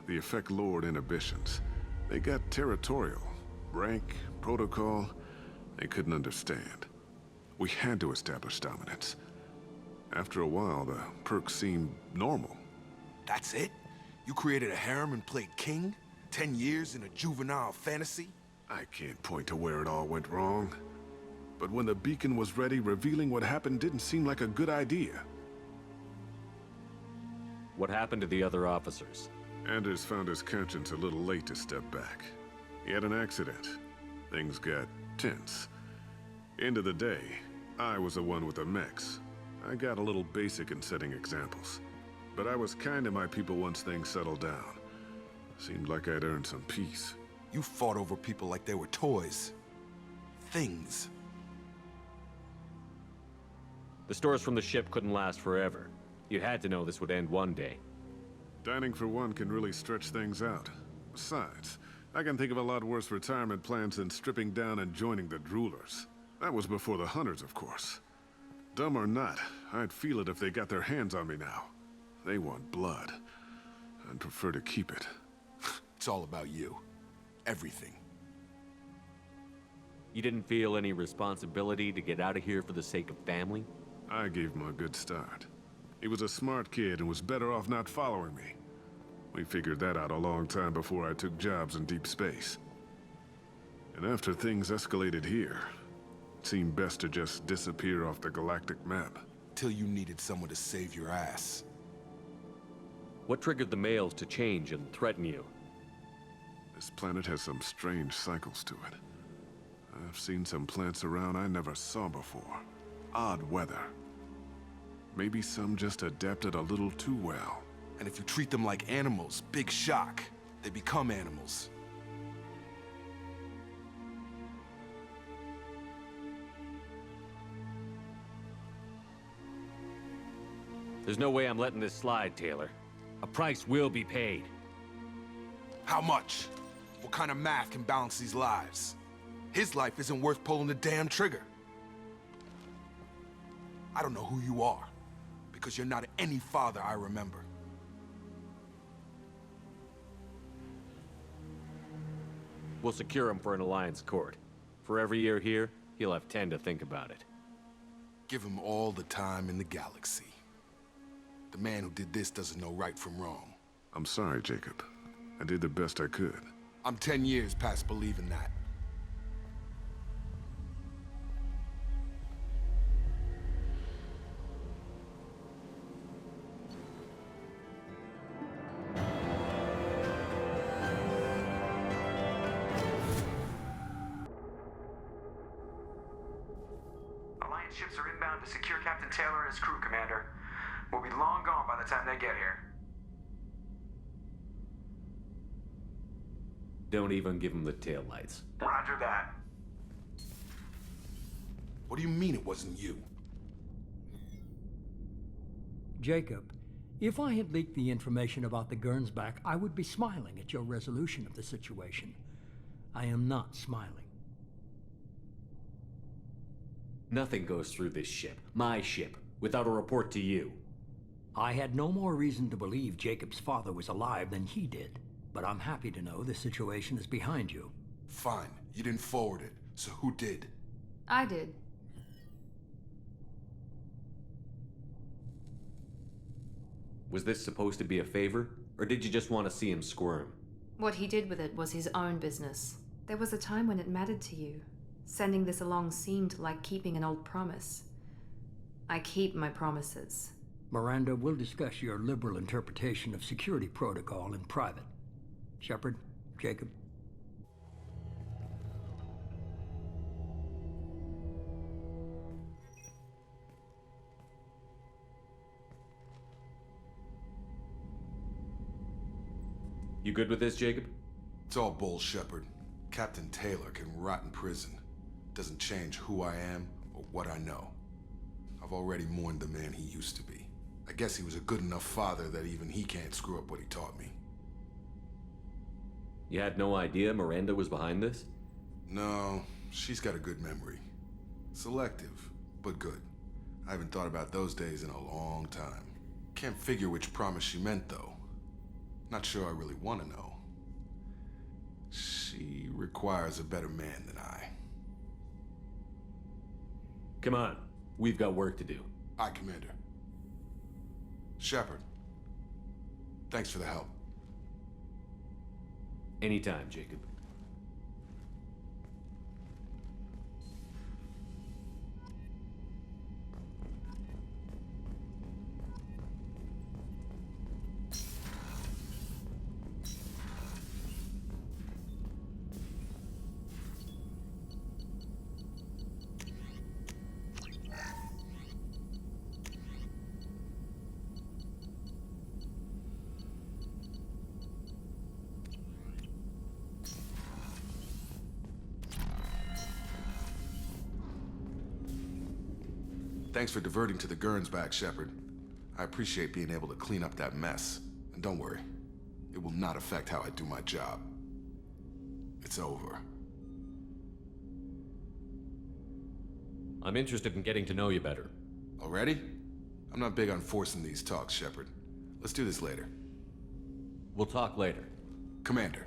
the effect lowered inhibitions. They got territorial. Rank, protocol, they couldn't understand. We had to establish dominance. After a while, the perks seemed normal. That's it? You created a harem and played king? 10 years in a juvenile fantasy? I can't point to where it all went wrong. But when the beacon was ready, revealing what happened didn't seem like a good idea. What happened to the other officers? Anders found his conscience a little late to step back. He had an accident. Things got tense. End of the day, I was the one with the mechs. I got a little basic in setting examples. But I was kind to my people once things settled down. Seemed like I'd earned some peace. You fought over people like they were toys. Things. The stores from the ship couldn't last forever. You had to know this would end one day. Dining for one can really stretch things out. Besides, I can think of a lot worse retirement plans than stripping down and joining the Droolers. That was before the Hunters, of course. Dumb or not, I'd feel it if they got their hands on me now. They want blood. I'd prefer to keep it. It's all about you. Everything. You didn't feel any responsibility to get out of here for the sake of family? I gave him a good start. He was a smart kid and was better off not following me. We figured that out a long time before I took jobs in deep space. And after things escalated here, it seemed best to just disappear off the galactic map. Till you needed someone to save your ass. What triggered the males to change and threaten you? This planet has some strange cycles to it. I've seen some plants around I never saw before. Odd weather. Maybe some just adapted a little too well. And if you treat them like animals, big shock. They become animals. There's no way I'm letting this slide, Taylor. A price will be paid. How much? What kind of math can balance these lives? His life isn't worth pulling the damn trigger. I don't know who you are, because you're not any father I remember. We'll secure him for an Alliance court. For every year here, he'll have 10 to think about it. Give him all the time in the galaxy. The man who did this doesn't know right from wrong. I'm sorry, Jacob. I did the best I could. I'm 10 years past believing that. Alliance ships are inbound to secure Captain Taylor and his crew, Commander. We'll be long gone by the time they get here. Don't even give him the taillights. Roger that. What do you mean it wasn't you? Jacob, if I had leaked the information about the Gernsback, I would be smiling at your resolution of the situation. I am not smiling. Nothing goes through this ship, my ship, without a report to you. I had no more reason to believe Jacob's father was alive than he did, but I'm happy to know the situation is behind you. Fine, you didn't forward it, so who did? I did. Was this supposed to be a favor, or did you just want to see him squirm? What he did with it was his own business. There was a time when it mattered to you. Sending this along seemed like keeping an old promise. I keep my promises. Miranda, we'll discuss your liberal interpretation of security protocol in private. Shepard, Jacob. You good with this, Jacob? It's all bull, Shepard. Captain Taylor can rot in prison. Doesn't change who I am or what I know. I've already mourned the man he used to be. I guess he was a good enough father that even he can't screw up what he taught me. You had no idea Miranda was behind this? No, she's got a good memory. Selective, but good. I haven't thought about those days in a long time. Can't figure which promise she meant, though. Not sure I really want to know. She requires a better man than I. Come on, we've got work to do. Aye, Commander. Shepard, thanks for the help. Anytime, Jacob. Thanks for diverting to the Gernsback, Shepard. I appreciate being able to clean up that mess. And don't worry, it will not affect how I do my job. It's over. I'm interested in getting to know you better. Already? I'm not big on forcing these talks, Shepard. Let's do this later. We'll talk later. Commander.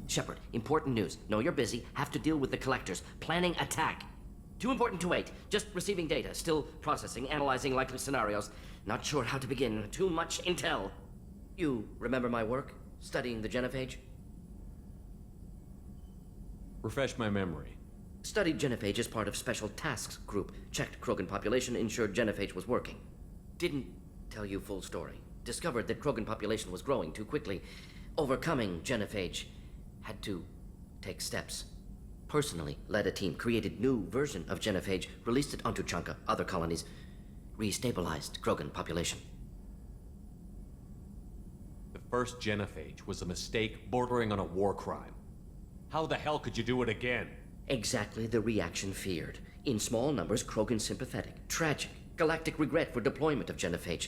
Shepard, important news. Know you're busy. Have to deal with the collectors. Planning attack. Too important to wait. Just receiving data. Still processing, analyzing likely scenarios. Not sure how to begin. Too much intel. You remember my work? Studying the genophage? Refresh my memory. Studied genophage as part of Special Tasks Group. Checked Krogan population, ensured genophage was working. Didn't tell you full story. Discovered that Krogan population was growing too quickly. Overcoming genophage. Had to take steps. Personally led a team, created new version of genophage, released it onto Chunka, other colonies, restabilized Krogan population. The first genophage was a mistake bordering on a war crime. How the hell could you do it again? Exactly the reaction feared. In small numbers, Krogan sympathetic, tragic, galactic regret for deployment of genophage.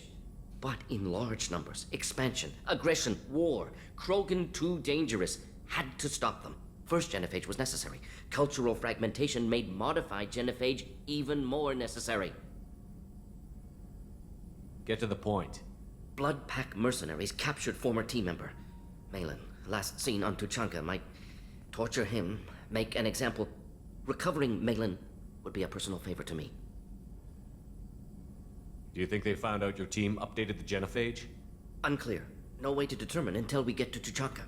But in large numbers, expansion, aggression, war, Krogan too dangerous. Had to stop them. First genophage was necessary. Cultural fragmentation made modified genophage even more necessary. Get to the point. Blood Pack mercenaries captured former team member. Malin, last seen on Tuchanka, might torture him, make an example. Recovering Malin would be a personal favor to me. Do you think they found out your team updated the genophage? Unclear. No way to determine until we get to Tuchanka.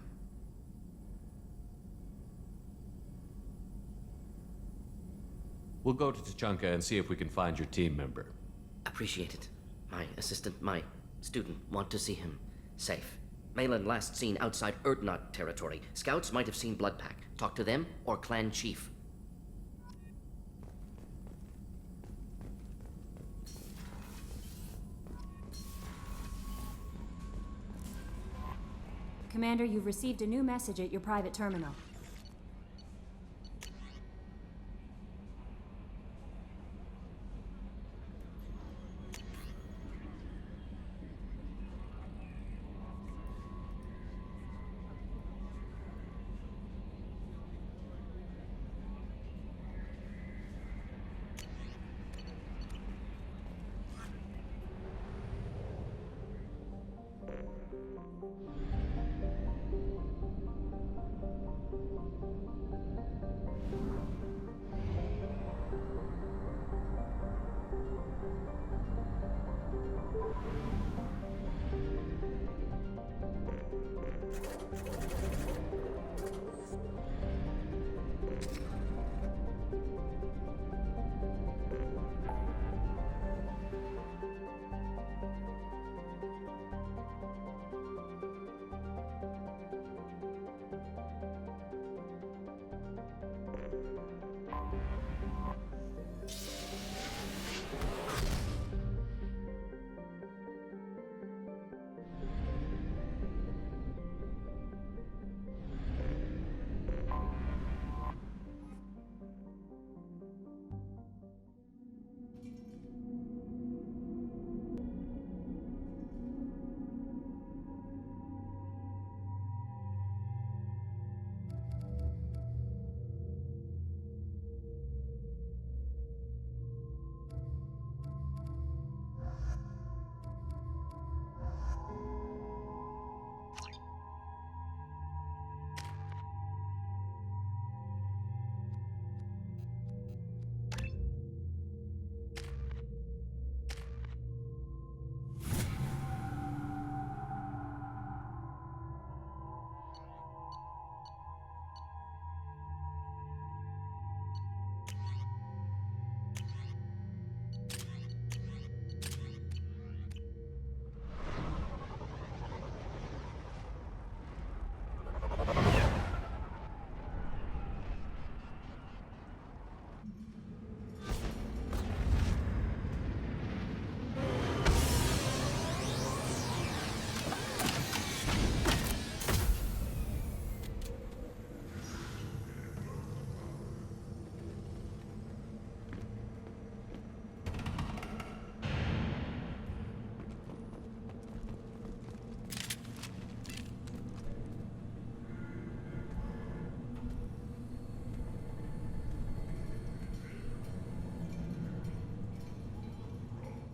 We'll go to Tuchanka and see if we can find your team member. Appreciate it. My assistant, my student, want to see him safe. Malin last seen outside Erdnot territory. Scouts might have seen Bloodpack. Talk to them or clan chief. Commander, you've received a new message at your private terminal.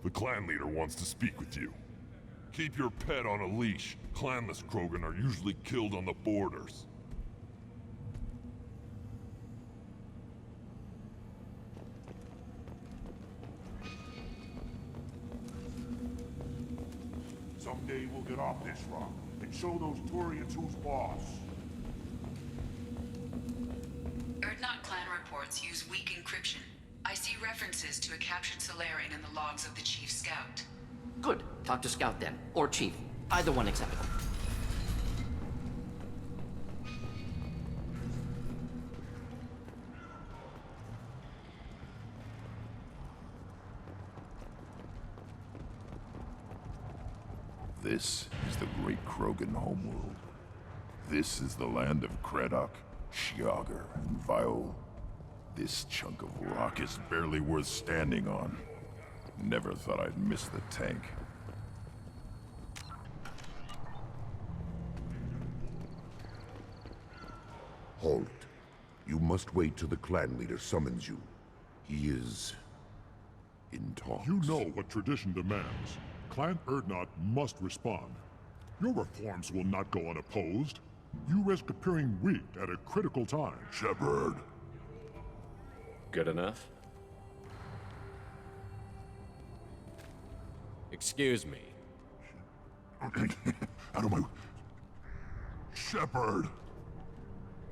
The clan leader wants to speak with you. Keep your pet on a leash. Clanless Krogan are usually killed on the borders. Someday we'll get off this rock and show those Turians who's boss. Erdnot clan reports use weak encryption. I see references to a captured Solarian in the logs of the Chief Scout. Good. Talk to Scout then, or Chief. Either one acceptable. This is the great Krogan homeworld. This is the land of Kredok, Shiagar, and Viol. This chunk of rock is barely worth standing on. Never thought I'd miss the tank. Halt. You must wait till the clan leader summons you. He is in talks. You know what tradition demands. Clan Erdnot must respond. Your reforms will not go unopposed. You risk appearing weak at a critical time. Shepard. Good enough? Excuse me. Out of my... Shepard!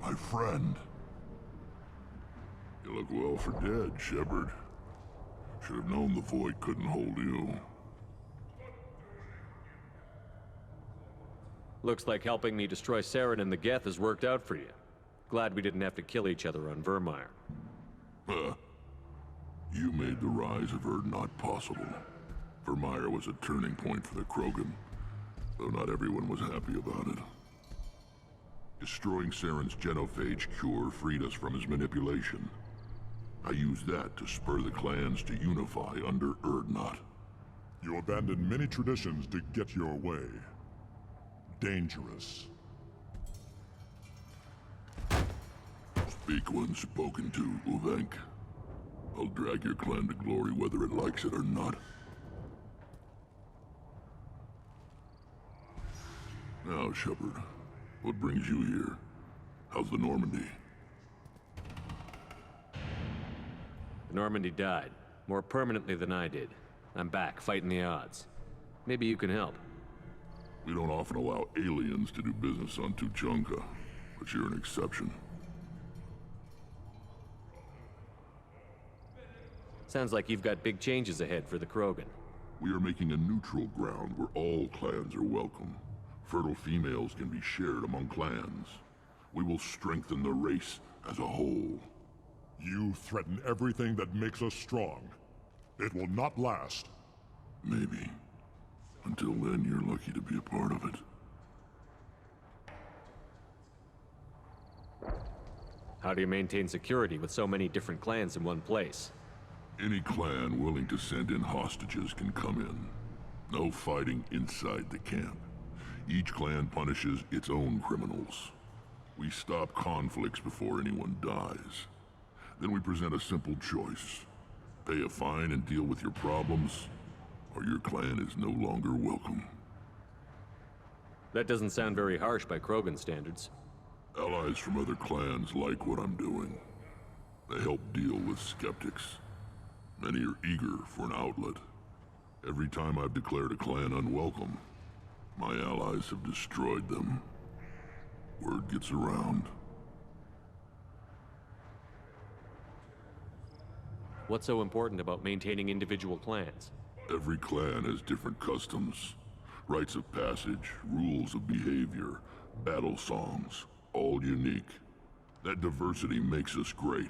My friend. You look well for dead, Shepard. Should have known the void couldn't hold you. Looks like helping me destroy Saren and the Geth has worked out for you. Glad we didn't have to kill each other on Vermeer. Huh. You made the rise of Urdnot possible. Vermeer was a turning point for the Krogan, though not everyone was happy about it. Destroying Saren's genophage cure freed us from his manipulation. I used that to spur the clans to unify under Urdnot. You abandoned many traditions to get your way. Dangerous. Speak when spoken to, Uvenk. I'll drag your clan to glory whether it likes it or not. Now, Shepard, what brings you here? How's the Normandy? The Normandy died, more permanently than I did. I'm back, fighting the odds. Maybe you can help. We don't often allow aliens to do business on Tuchanka, but you're an exception. Sounds like you've got big changes ahead for the Krogan. We are making a neutral ground where all clans are welcome. Fertile females can be shared among clans. We will strengthen the race as a whole. You threaten everything that makes us strong. It will not last. Maybe. Until then, you're lucky to be a part of it. How do you maintain security with so many different clans in one place? Any clan willing to send in hostages can come in. No fighting inside the camp. Each clan punishes its own criminals. We stop conflicts before anyone dies. Then we present a simple choice. Pay a fine and deal with your problems, or your clan is no longer welcome. That doesn't sound very harsh by Krogan standards. Allies from other clans like what I'm doing. They help deal with skeptics. Many are eager for an outlet. Every time I've declared a clan unwelcome, my allies have destroyed them. Word gets around. What's so important about maintaining individual clans? Every clan has different customs, rites of passage, rules of behavior, battle songs, all unique. That diversity makes us great.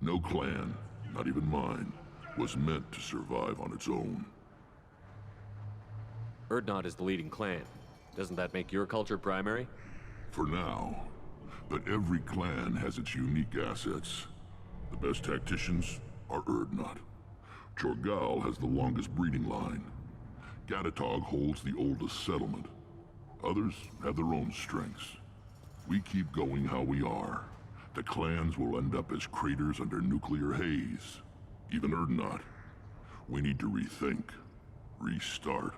No clan, not even mine, was meant to survive on its own. Urdnot is the leading clan. Doesn't that make your culture primary? For now. But every clan has its unique assets. The best tacticians are Urdnot. Chorgal has the longest breeding line. Gatatog holds the oldest settlement. Others have their own strengths. We keep going how we are. The clans will end up as craters under nuclear haze. Even Urdnot. We need to rethink. Restart.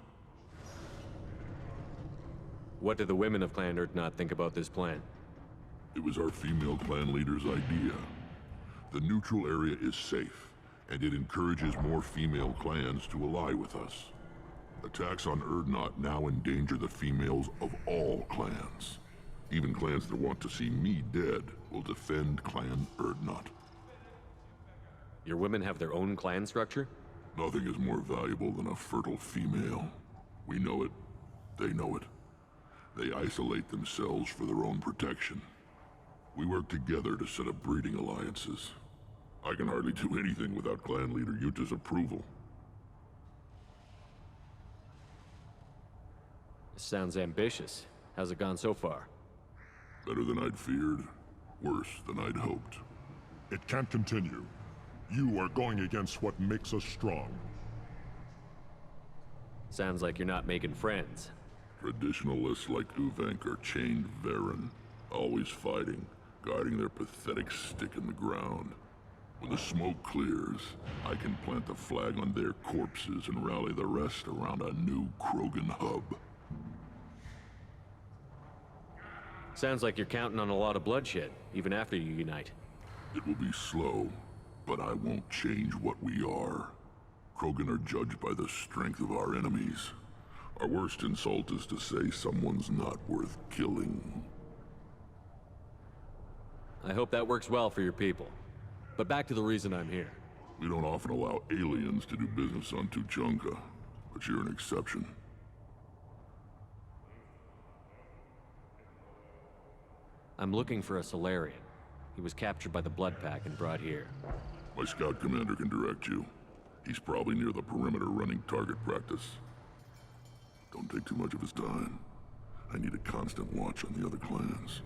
What do the women of Clan Urdnot think about this plan? It was our female clan leader's idea. The neutral area is safe, and it encourages more female clans to ally with us. Attacks on Urdnot now endanger the females of all clans. Even clans that want to see me dead will defend Clan Urdnot. Your women have their own clan structure? Nothing is more valuable than a fertile female. We know it. They know it. They isolate themselves for their own protection. We work together to set up breeding alliances. I can hardly do anything without clan leader Yuta's approval. This sounds ambitious. How's it gone so far? Better than I'd feared. Worse than I'd hoped. It can't continue. You are going against what makes us strong. Sounds like you're not making friends. Traditionalists like Uvenk are chained Varen, always fighting, guarding their pathetic stick in the ground. When the smoke clears, I can plant the flag on their corpses and rally the rest around a new Krogan hub. Sounds like you're counting on a lot of bloodshed, even after you unite. It will be slow, but I won't change what we are. Krogan are judged by the strength of our enemies. Our worst insult is to say someone's not worth killing. I hope that works well for your people. But back to the reason I'm here. We don't often allow aliens to do business on Tuchanka, but you're an exception. I'm looking for a Solarian. He was captured by the Blood Pack and brought here. My scout commander can direct you. He's probably near the perimeter running target practice. Don't take too much of his time. I need a constant watch on the other clans.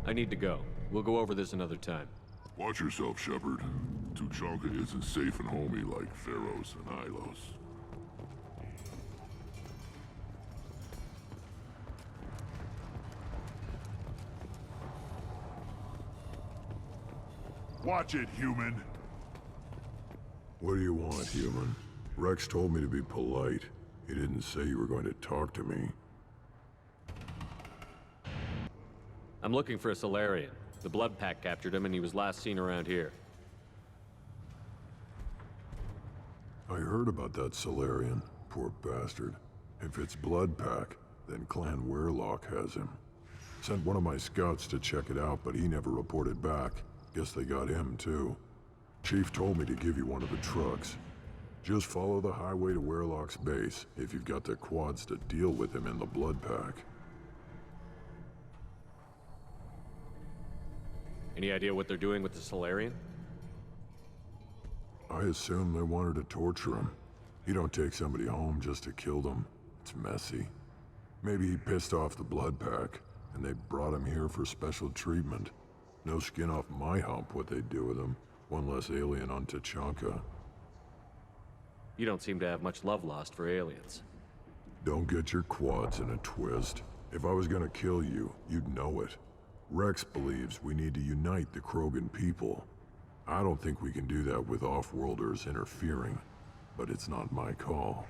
I need to go. We'll go over this another time. Watch yourself, Shepard. Tuchanka isn't safe and homey like Pharaohs and Ilos. Watch it, human. What do you want, human? Rex told me to be polite. He didn't say you were going to talk to me. I'm looking for a Solarian. The Blood Pack captured him and he was last seen around here. I heard about that Solarian. Poor bastard. If it's Blood Pack, then Clan Weirlock has him. Sent one of my scouts to check it out, but he never reported back. Guess they got him, too. Chief told me to give you one of the trucks. Just follow the highway to Weirlock's base, if you've got the quads to deal with him in the Blood Pack. Any idea what they're doing with the Solarian? I assume they wanted to torture him. You don't take somebody home just to kill them. It's messy. Maybe he pissed off the Blood Pack, and they brought him here for special treatment. No skin off my hump what they'd do with him. One less alien on Tuchanka. You don't seem to have much love lost for aliens. Don't get your quads in a twist. If I was gonna kill you, you'd know it. Rex believes we need to unite the Krogan people. I don't think we can do that with off-worlders interfering, but it's not my call.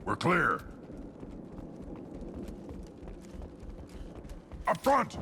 We're clear. Up front!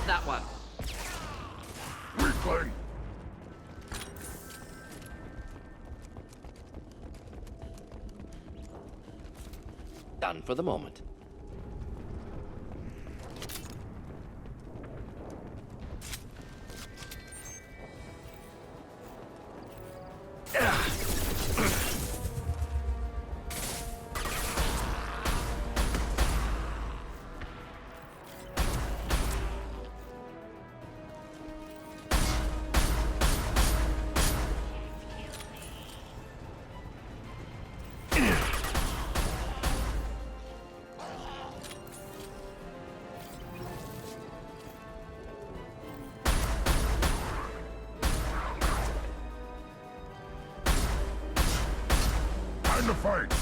That one. Weakling! Done for the moment. fight!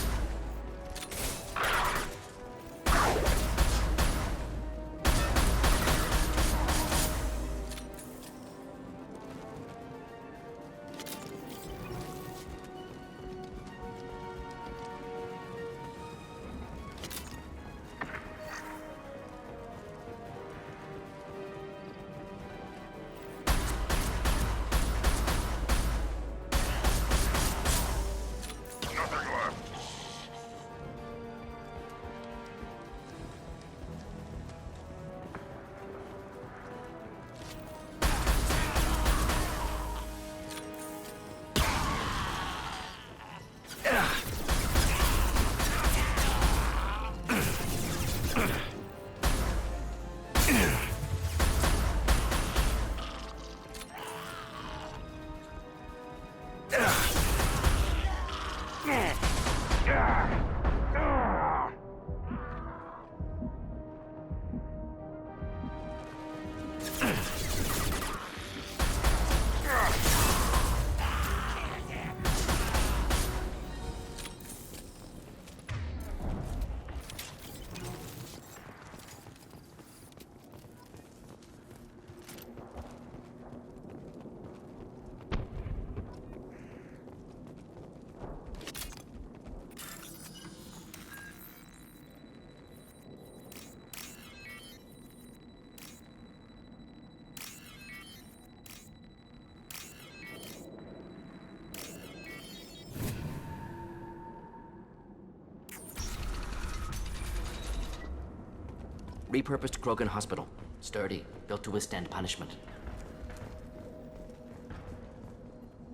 Repurposed Krogan Hospital. Sturdy, built to withstand punishment.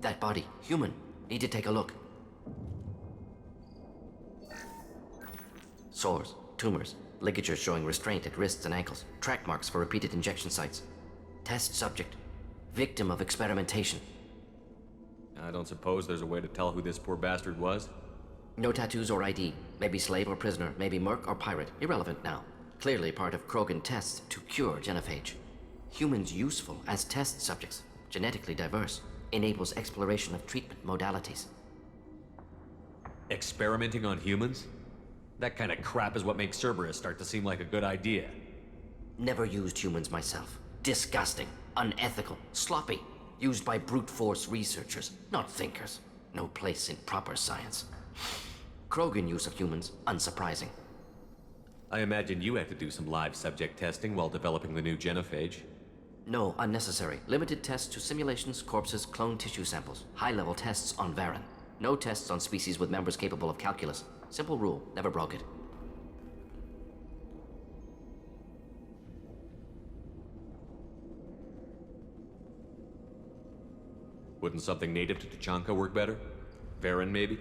That body, human. Need to take a look. Sores, tumors, ligatures showing restraint at wrists and ankles, track marks for repeated injection sites. Test subject. Victim of experimentation. I don't suppose there's a way to tell who this poor bastard was? No tattoos or ID. Maybe slave or prisoner, maybe merc or pirate. Irrelevant now. Clearly part of Krogan tests to cure genophage. Humans useful as test subjects, genetically diverse, enables exploration of treatment modalities. Experimenting on humans? That kind of crap is what makes Cerberus start to seem like a good idea. Never used humans myself. Disgusting, unethical, sloppy. Used by brute force researchers, not thinkers. No place in proper science. Krogan use of humans, unsurprising. I imagine you had to do some live subject testing while developing the new genophage. No, unnecessary. Limited tests to simulations, corpses, cloned tissue samples. High-level tests on Varen. No tests on species with members capable of calculus. Simple rule, never broke it. Wouldn't something native to Tuchanka work better? Varen, maybe?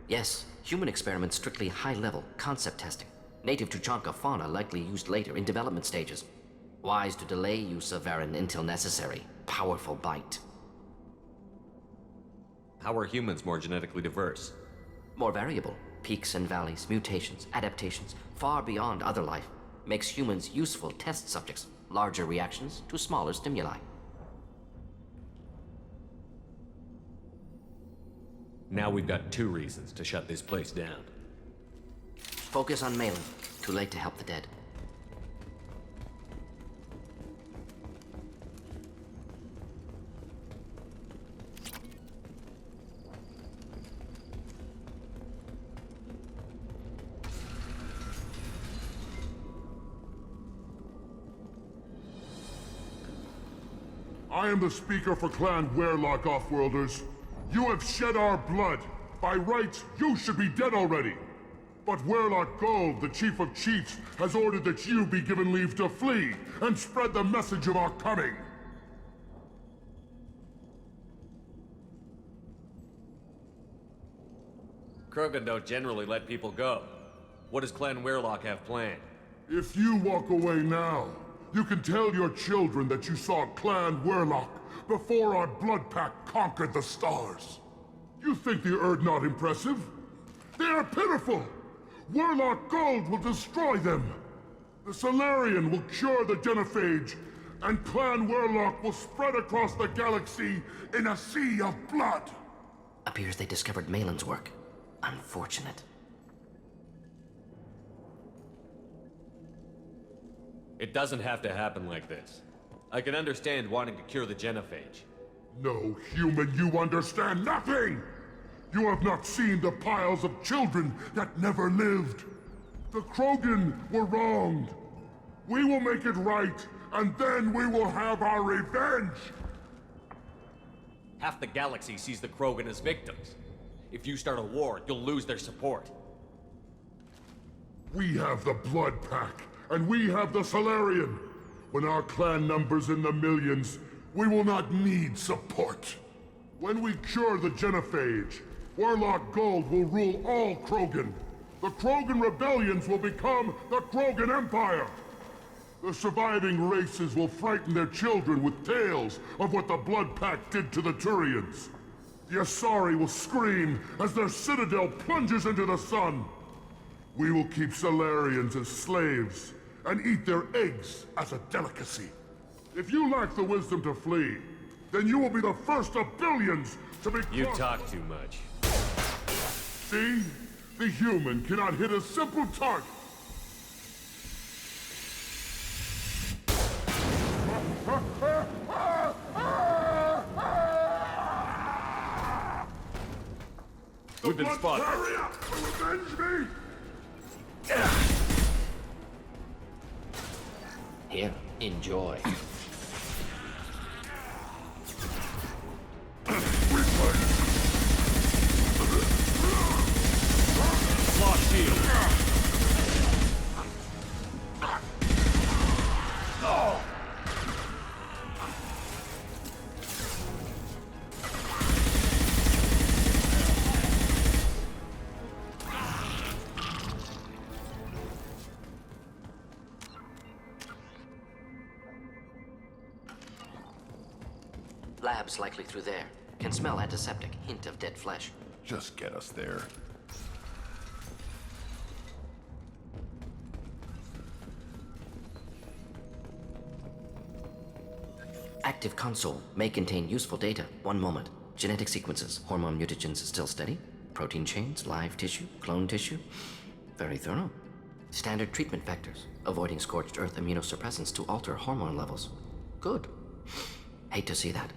Yes, human experiments strictly high-level, concept testing. Native Tuchanka fauna likely used later in development stages. Wise to delay use of Varen until necessary. Powerful bite. How are humans more genetically diverse? More variable. Peaks and valleys, mutations, adaptations, far beyond other life. Makes humans useful test subjects. Larger reactions to smaller stimuli. Now we've got 2 reasons to shut this place down. Focus on Malin. Too late to help the dead. I am the speaker for Clan Werlock, Offworlders. You have shed our blood. By rights, you should be dead already. But Werlock Gold, the Chief of Chiefs, has ordered that you be given leave to flee and spread the message of our coming. Krogan don't generally let people go. What does Clan Werlock have planned? If you walk away now, you can tell your children that you saw Clan Werlock before our blood pact conquered the stars. You think the Erd not impressive? They are pitiful! Werlock Gold will destroy them! The Solarian will cure the genophage, and Clan Werlock will spread across the galaxy in a sea of blood! Appears they discovered Malin's work. Unfortunate. It doesn't have to happen like this. I can understand wanting to cure the genophage. No, human, you understand nothing! You have not seen the piles of children that never lived. The Krogan were wronged. We will make it right, and then we will have our revenge! Half the galaxy sees the Krogan as victims. If you start a war, you'll lose their support. We have the Blood Pack, and we have the Solarian. When our clan numbers in the millions, we will not need support. When we cure the genophage, Warlock Gold will rule all Krogan. The Krogan rebellions will become the Krogan Empire. The surviving races will frighten their children with tales of what the Blood Pack did to the Turians. The Asari will scream as their citadel plunges into the sun. We will keep Solarians as slaves and eat their eggs as a delicacy. If you lack the wisdom to flee, then you will be the first of billions to be— You talk too much. See? The human cannot hit a simple target. We've been spotted. Hurry up! Avenge me! Here, enjoy. Lost shield. Lab's likely through there. Can smell antiseptic, hint of dead flesh. Just get us there. Active console may contain useful data. One moment. Genetic sequences, hormone mutagens still steady. Protein chains, live tissue, clone tissue. Very thorough. Standard treatment factors, avoiding scorched earth immunosuppressants to alter hormone levels. Good. Hate to see that.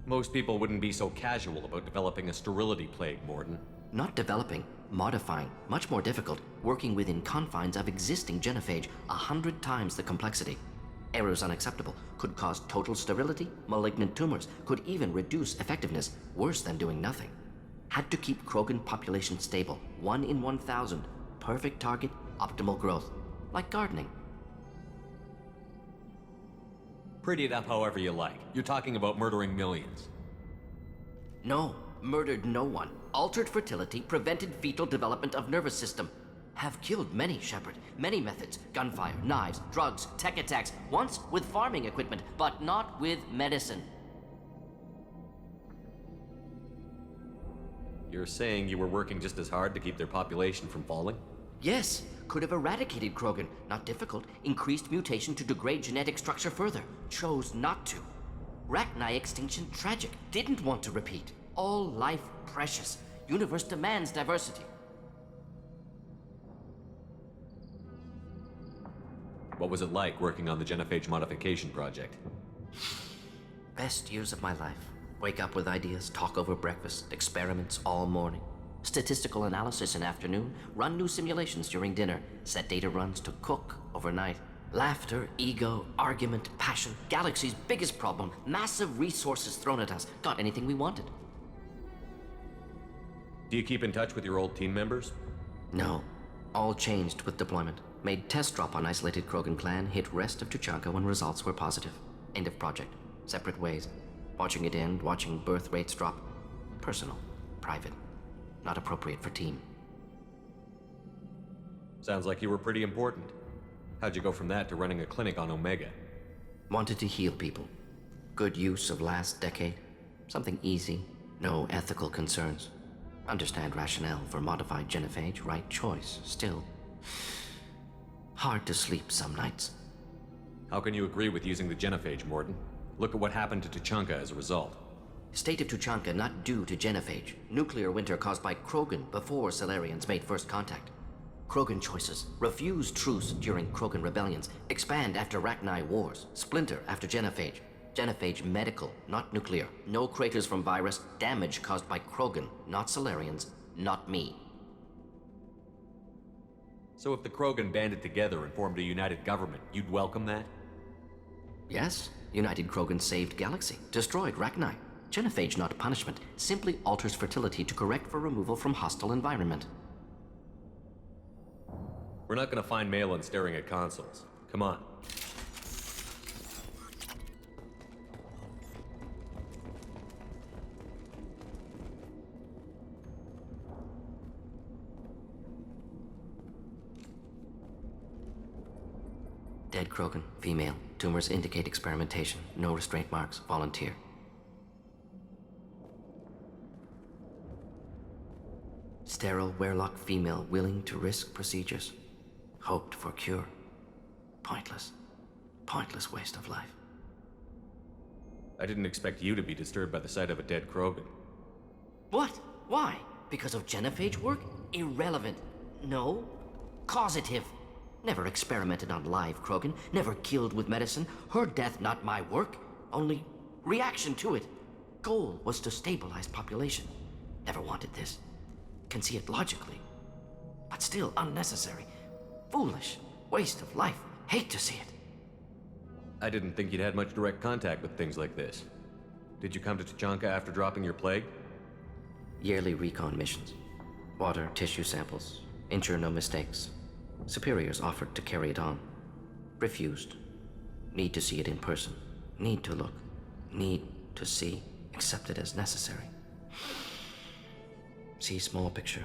Most people wouldn't be so casual about developing a sterility plague, Mordin. Not developing, modifying, much more difficult, working within confines of existing genophage, 100 times the complexity. Errors unacceptable, could cause total sterility, malignant tumors, could even reduce effectiveness, worse than doing nothing. Had to keep Krogan population stable, 1 in 1,000, perfect target, optimal growth, like gardening. Pretty it up however you like. You're talking about murdering millions. No, murdered no one. Altered fertility, prevented fetal development of nervous system. Have killed many, Shepard. Many methods. Gunfire, knives, drugs, tech attacks. Once with farming equipment, but not with medicine. You're saying you were working just as hard to keep their population from falling? Yes, could have eradicated Krogan. Not difficult. Increased mutation to degrade genetic structure further. Chose not to. Rachni extinction tragic. Didn't want to repeat. All life precious. Universe demands diversity. What was it like working on the genophage modification project? Best years of my life. Wake up with ideas, talk over breakfast, experiments all morning. Statistical analysis in afternoon, run new simulations during dinner, set data runs to cook overnight. Laughter, ego, argument, passion, galaxy's biggest problem, massive resources thrown at us. Got anything we wanted. Do you keep in touch with your old team members? No. All changed with deployment. Made test drop on isolated Krogan clan, hit rest of Tuchanka when results were positive. End of project. Separate ways. Watching it end, watching birth rates drop. Personal. Private. Not appropriate for team. Sounds like you were pretty important. How'd you go from that to running a clinic on Omega? Wanted to heal people. Good use of last decade. Something easy. No ethical concerns. Understand rationale for modified genophage, right choice. Still. Hard to sleep some nights. How can you agree with using the genophage, Mordin? Look at what happened to Tuchanka as a result. State of Tuchanka not due to genophage. Nuclear winter caused by Krogan before Salarians made first contact. Krogan choices. Refuse truce during Krogan rebellions. Expand after Rachni wars. Splinter after genophage. Genophage medical, not nuclear. No craters from virus. Damage caused by Krogan, not Salarians, not me. So if the Krogan banded together and formed a united government, you'd welcome that? Yes. United Krogan saved Galaxy. Destroyed Rachni. Genophage, not punishment, simply alters fertility to correct for removal from hostile environment. We're not gonna find Malin staring at consoles. Come on. Dead Krogan, female. Tumors indicate experimentation. No restraint marks. Volunteer. Sterile Werlock female willing to risk procedures. Hoped for cure. Pointless. Pointless waste of life. I didn't expect you to be disturbed by the sight of a dead Krogan. What? Why? Because of genophage work? Irrelevant. No. Causative. Never experimented on live Krogan. Never killed with medicine. Her death not my work. Only reaction to it. Goal was to stabilize population. Never wanted this. Can see it logically. But still unnecessary. Foolish. Waste of life. Hate to see it. I didn't think you'd had much direct contact with things like this. Did you come to Tuchanka after dropping your plague? Yearly recon missions. Water, tissue samples. Ensure no mistakes. Superiors offered to carry it on. Refused. Need to see it in person. Need to look. Need to see. Accepted as necessary. See small picture.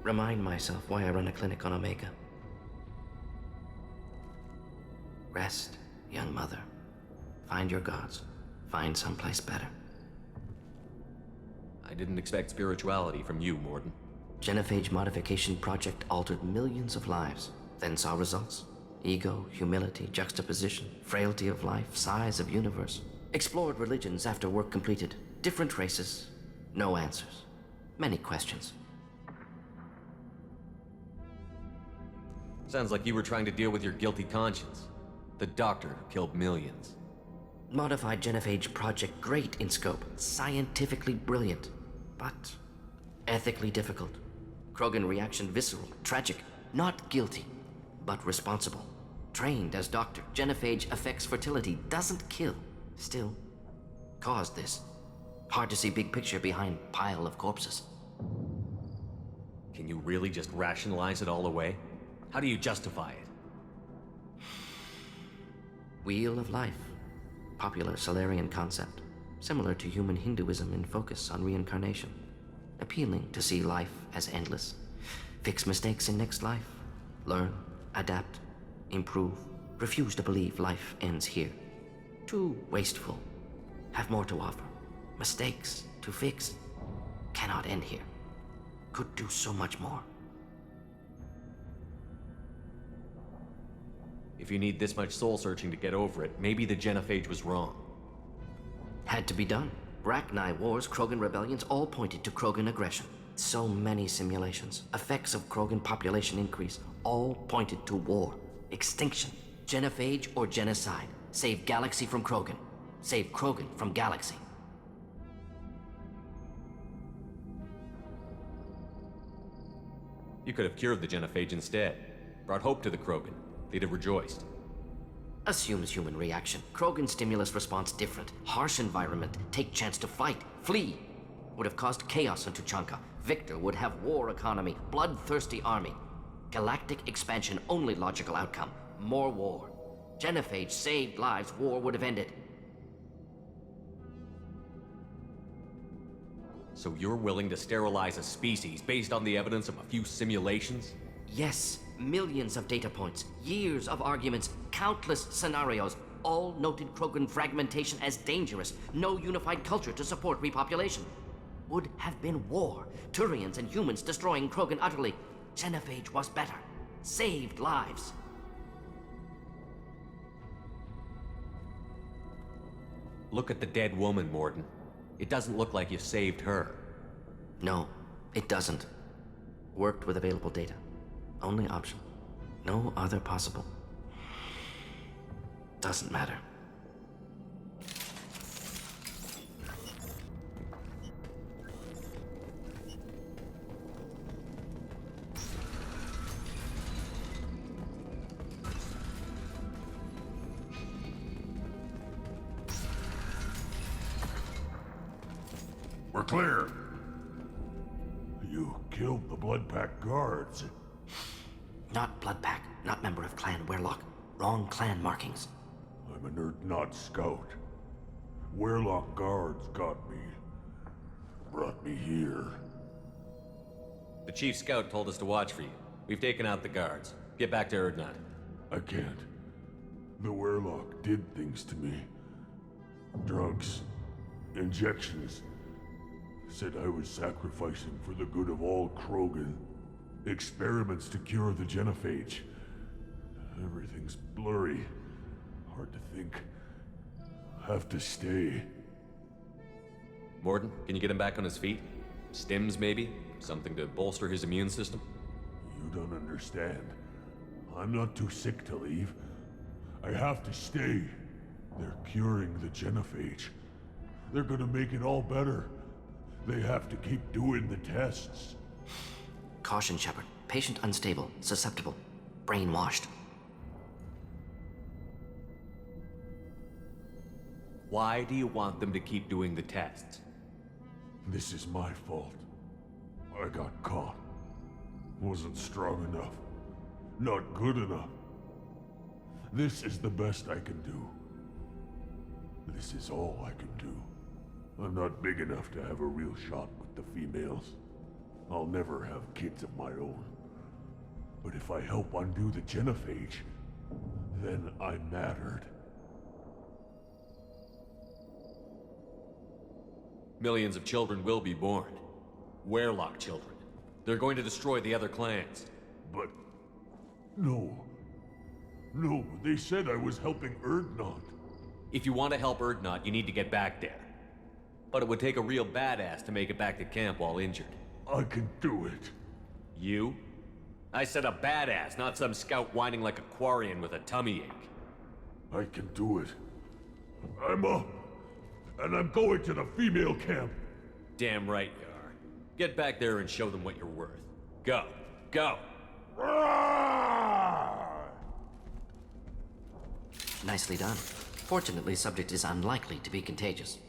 Remind myself why I run a clinic on Omega. Rest, young mother. Find your gods. Find someplace better. I didn't expect spirituality from you, Mordin. Genophage modification project altered millions of lives. Then saw results. Ego, humility, juxtaposition, frailty of life, size of universe. Explored religions after work completed. Different races. No answers. Many questions. Sounds like you were trying to deal with your guilty conscience. The doctor who killed millions. Modified genophage project great in scope. Scientifically brilliant. But ethically difficult. Krogan reaction visceral, tragic. Not guilty, but responsible. Trained as doctor. Genophage affects fertility, doesn't kill. Still, caused this. Hard to see big picture behind pile of corpses. Can you really just rationalize it all away? How do you justify it? Wheel of life. Popular Salarian concept. Similar to human Hinduism in focus on reincarnation. Appealing to see life as endless. Fix mistakes in next life. Learn, adapt, improve. Refuse to believe life ends here. Too wasteful. Have more to offer. Mistakes to fix. Cannot end here. Could do so much more. If you need this much soul searching to get over it, maybe the genophage was wrong. Had to be done. Rachni wars, Krogan rebellions, all pointed to Krogan aggression. So many simulations. Effects of Krogan population increase, all pointed to war. Extinction. Genophage or genocide. Save Galaxy from Krogan. Save Krogan from Galaxy. You could have cured the genophage instead. Brought hope to the Krogan. They'd have rejoiced. Assumes human reaction. Krogan stimulus response different. Harsh environment. Take chance to fight. Flee. Would have caused chaos in Tuchanka. Victor would have war economy. Bloodthirsty army. Galactic expansion only logical outcome. More war. Genophage saved lives. War would have ended. So you're willing to sterilize a species based on the evidence of a few simulations? Yes. Millions of data points, years of arguments, countless scenarios, all noted Krogan fragmentation as dangerous, no unified culture to support repopulation. Would have been war, Turians and humans destroying Krogan utterly. Genophage was better, saved lives. Look at the dead woman, Mordin. It doesn't look like you saved her. No, it doesn't. Worked with available data. Only option. No other possible. Doesn't matter. We're clear. You killed the Blood Pack guards. Not Blood Pack, not member of Clan Werlock. Wrong clan markings. I'm an Erdnot scout. Werlock guards got me. Brought me here. The chief scout told us to watch for you. We've taken out the guards. Get back to Erdnot. I can't. The Werlock did things to me. Drugs. Injections. Said I was sacrificing for the good of all Krogan. Experiments to cure the genophage. Everything's blurry. Hard to think. Have to stay. Mordin, can you get him back on his feet? Stims, maybe? Something to bolster his immune system? You don't understand. I'm not too sick to leave. I have to stay. They're curing the genophage. They're gonna make it all better. They have to keep doing the tests. Caution, Shepard. Patient unstable, susceptible, brainwashed. Why do you want them to keep doing the tests? This is my fault. I got caught. Wasn't strong enough. Not good enough. This is the best I can do. This is all I can do. I'm not big enough to have a real shot with the females. I'll never have kids of my own. But if I help undo the genophage, then I mattered. Millions of children will be born. Werlock children. They're going to destroy the other clans. But... no. No, they said I was helping Erdnot. If you want to help Erdnot, you need to get back there. But it would take a real badass to make it back to camp while injured. I can do it. You? I said a badass, not some scout whining like a Quarian with a tummy ache. I can do it. I'm up. And I'm going to the female camp. Damn right you are. Get back there and show them what you're worth. Go. Go! Nicely done. Fortunately, subject is unlikely to be contagious.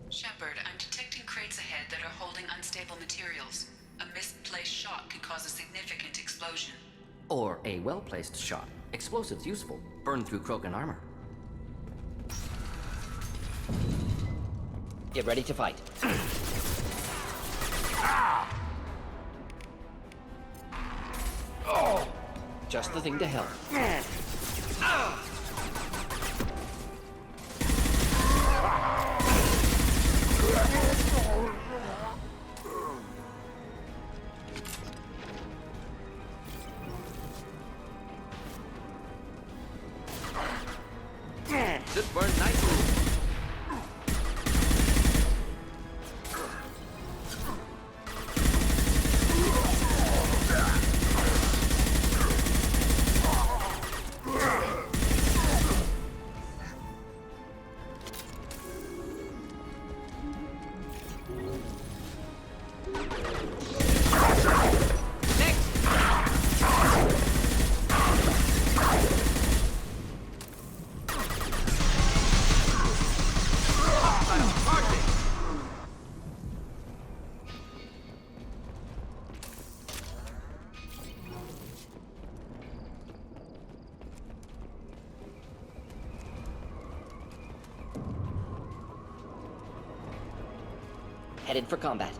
Shepard, I'm detecting crates ahead that are holding unstable materials. A misplaced shot could cause a significant explosion. Or a well-placed shot. Explosives useful. Burn through Krogan armor. Get ready to fight. Just the thing to help. Should burn nicely. headed for combat.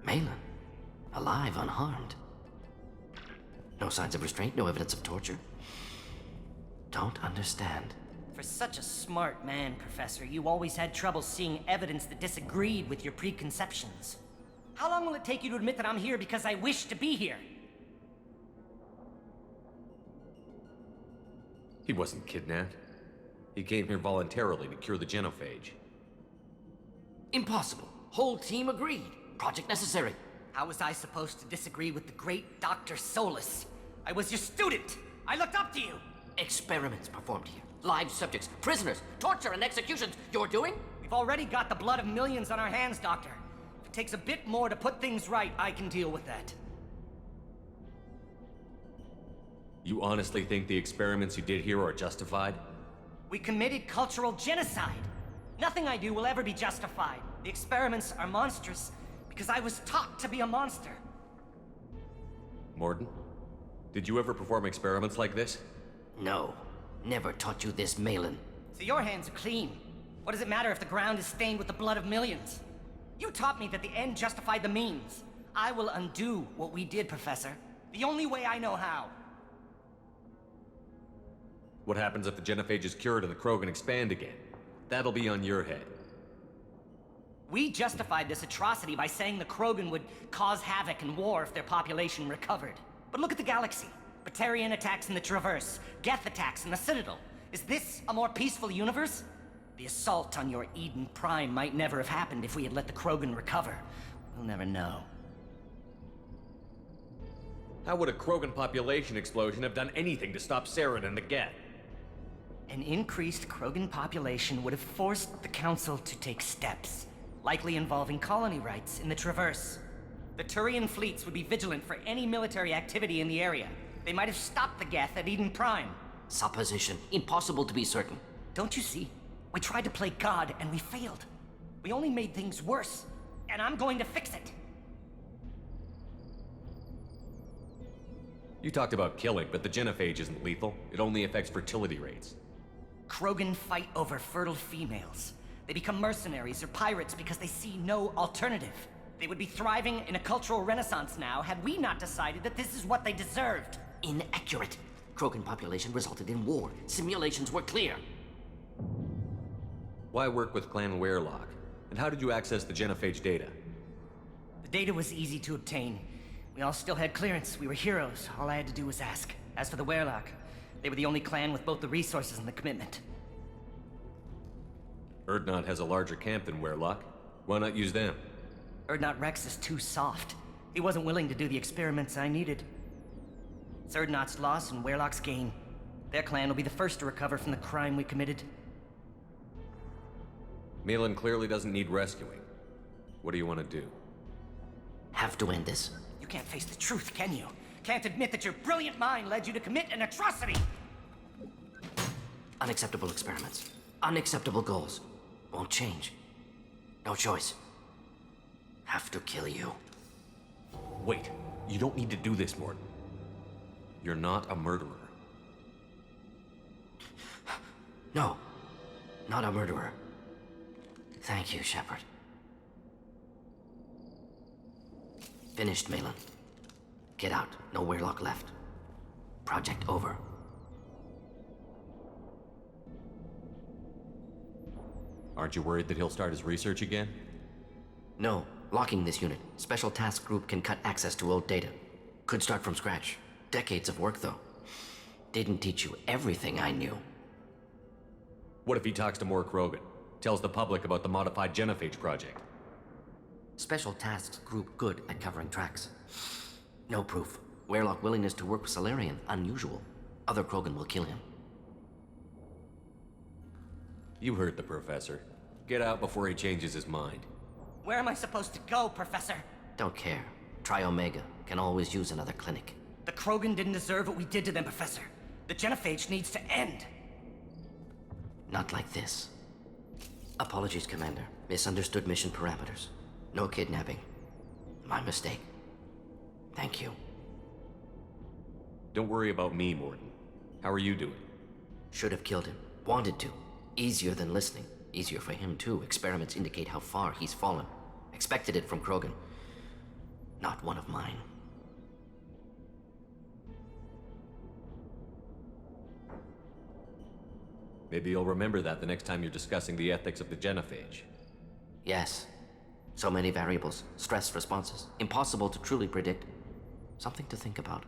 Malin, alive, unharmed. No signs of restraint, no evidence of torture. Don't understand. For such a smart man, Professor, you always had trouble seeing evidence that disagreed with your preconceptions. How long will it take you to admit that I'm here because I wish to be here? He wasn't kidnapped. He came here voluntarily to cure the genophage. Impossible. Whole team agreed. Project necessary. How was I supposed to disagree with the great Dr. Solus? I was your student. I looked up to you. Experiments performed here. Live subjects, prisoners, torture and executions. You're doing? We've already got the blood of millions on our hands, Doctor. If it takes a bit more to put things right, I can deal with that. You honestly think the experiments you did here are justified? We committed cultural genocide. Nothing I do will ever be justified. The experiments are monstrous because I was taught to be a monster. Mordin, did you ever perform experiments like this? No. Never taught you this, Malin. So your hands are clean. What does it matter if the ground is stained with the blood of millions? You taught me that the end justified the means. I will undo what we did, Professor. The only way I know how. What happens if the genophage is cured and the Krogan expand again? That'll be on your head. We justified this atrocity by saying the Krogan would cause havoc and war if their population recovered. But look at the galaxy. Batarian attacks in the Traverse, Geth attacks in the Citadel. Is this a more peaceful universe? The assault on your Eden Prime might never have happened if we had let the Krogan recover. We'll never know. How would a Krogan population explosion have done anything to stop Saren and the Geth? An increased Krogan population would have forced the Council to take steps, likely involving colony rights in the Traverse. The Turian fleets would be vigilant for any military activity in the area. They might have stopped the Geth at Eden Prime. Supposition. Impossible to be certain. Don't you see? We tried to play God and we failed. We only made things worse, and I'm going to fix it. You talked about killing, but the genophage isn't lethal. It only affects fertility rates. Krogan fight over fertile females. They become mercenaries or pirates because they see no alternative. They would be thriving in a cultural renaissance now had we not decided that this is what they deserved. Inaccurate. Krogan population resulted in war. Simulations were clear. Why work with Clan Weirlock? And how did you access the genophage data? The data was easy to obtain. We all still had clearance. We were heroes. All I had to do was ask. As for the Weirlock, they were the only clan with both the resources and the commitment. Urdnot has a larger camp than Weirlock. Why not use them? Urdnot Rex is too soft. He wasn't willing to do the experiments I needed. Urdnot's loss and Weyrloch's gain. Their clan will be the first to recover from the crime we committed. Malin clearly doesn't need rescuing. What do you want to do? Have to end this. You can't face the truth, can you? Can't admit that your brilliant mind led you to commit an atrocity! Unacceptable experiments. Unacceptable goals. Won't change. No choice. Have to kill you. Wait, you don't need to do this, Mordin. You're not a murderer. No, not a murderer. Thank you, Shepard. Finished, Malin. Get out. No Weyrloch left. Project over. Aren't you worried that he'll start his research again? No. Locking this unit. Special Task Group can cut access to old data. Could start from scratch. Decades of work, though. Didn't teach you everything I knew. What if he talks to more Krogan? Tells the public about the modified genophage project? Special Tasks Group good at covering tracks. No proof. Weyrloch willingness to work with Salarian, unusual. Other Krogan will kill him. You heard the professor. Get out before he changes his mind. Where am I supposed to go, Professor? Don't care. Try Omega. Can always use another clinic. The Krogan didn't deserve what we did to them, Professor. The genophage needs to end. Not like this. Apologies, Commander. Misunderstood mission parameters. No kidnapping. My mistake. Thank you. Don't worry about me, Mordin. How are you doing? Should have killed him. Wanted to. Easier than listening. Easier for him, too. Experiments indicate how far he's fallen. Expected it from Krogan. Not one of mine. Maybe you'll remember that the next time you're discussing the ethics of the genophage. Yes. So many variables. Stress responses. Impossible to truly predict. Something to think about.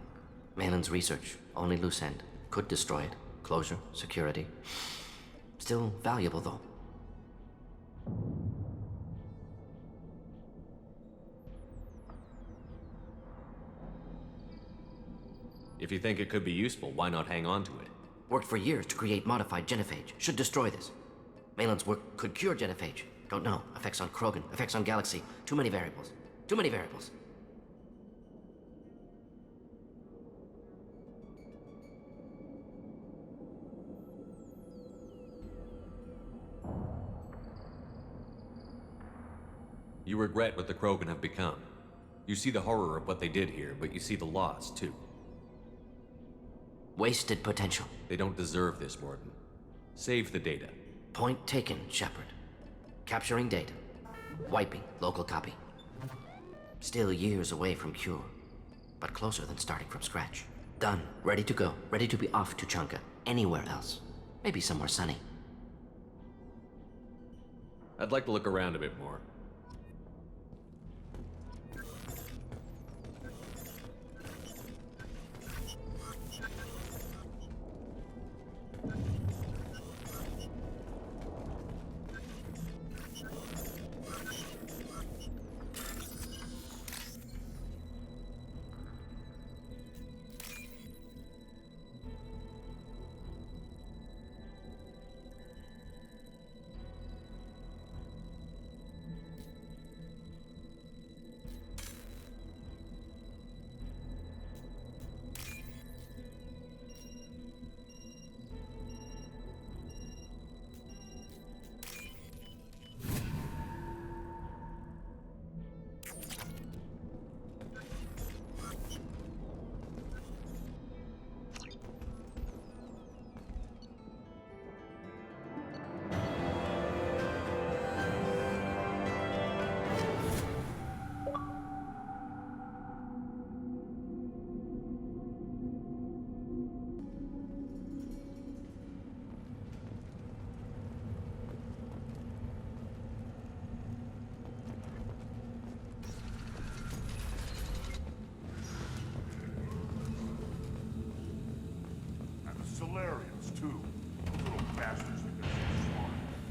Malin's research. Only loose end. Could destroy it. Closure. Security. Still valuable, though. If you think it could be useful, why not hang on to it? Worked for years to create modified genophage. Should destroy this. Malin's work could cure genophage. Don't know. Effects on Krogan. Effects on Galaxy. Too many variables. Too many variables. You regret what the Krogan have become. You see the horror of what they did here, but you see the loss, too. Wasted potential. They don't deserve this, Mordin. Save the data. Point taken, Shepard. Capturing data. Wiping local copy. Still years away from cure, but closer than starting from scratch. Done. Ready to go. Ready to be off to Chanka. Anywhere else. Maybe somewhere sunny. I'd like to look around a bit more. Solarians, too. Little bastards think they're so smart.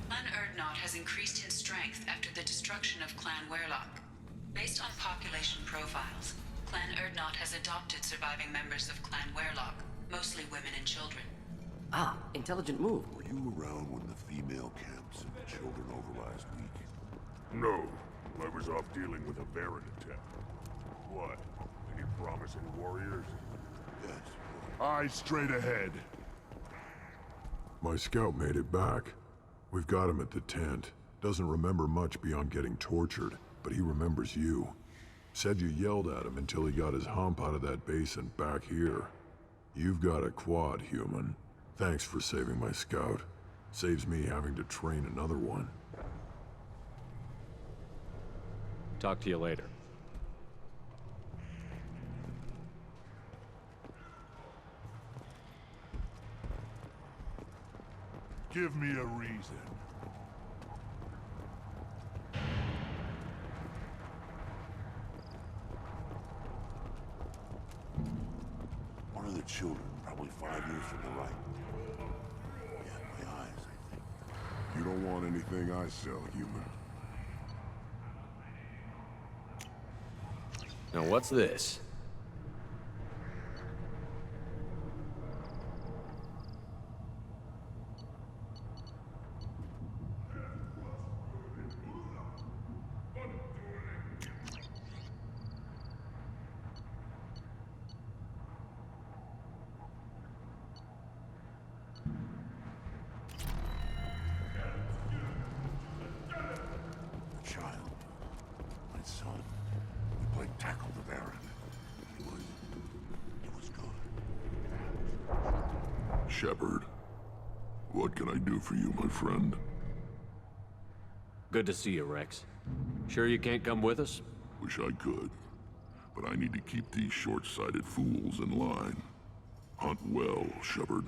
Clan Urdnot has increased in strength after the destruction of Clan Weyrloch. Based on population profiles, Clan Erdnot has adopted surviving members of Clan Werlock, mostly women and children. Ah, intelligent move. Were you around when the female camps and the children over last week? No. I was off dealing with a Baron attack. What? Any promising warriors? That's Eyes straight ahead. My scout made it back. We've got him at the tent. Doesn't remember much beyond getting tortured, but he remembers you. Said you yelled at him until he got his hump out of that basin back here. You've got a quad, human. Thanks for saving my scout. Saves me having to train another one. Talk to you later. Give me a reason. one of the children, probably 5 years from the right. Yeah, my eyes, I think. You don't want anything I sell, human. Now what's this? Shepard, what can I do for you, my friend? Good to see you, Rex. Sure you can't come with us? Wish I could, but I need to keep these short-sighted fools in line. Hunt well, Shepard.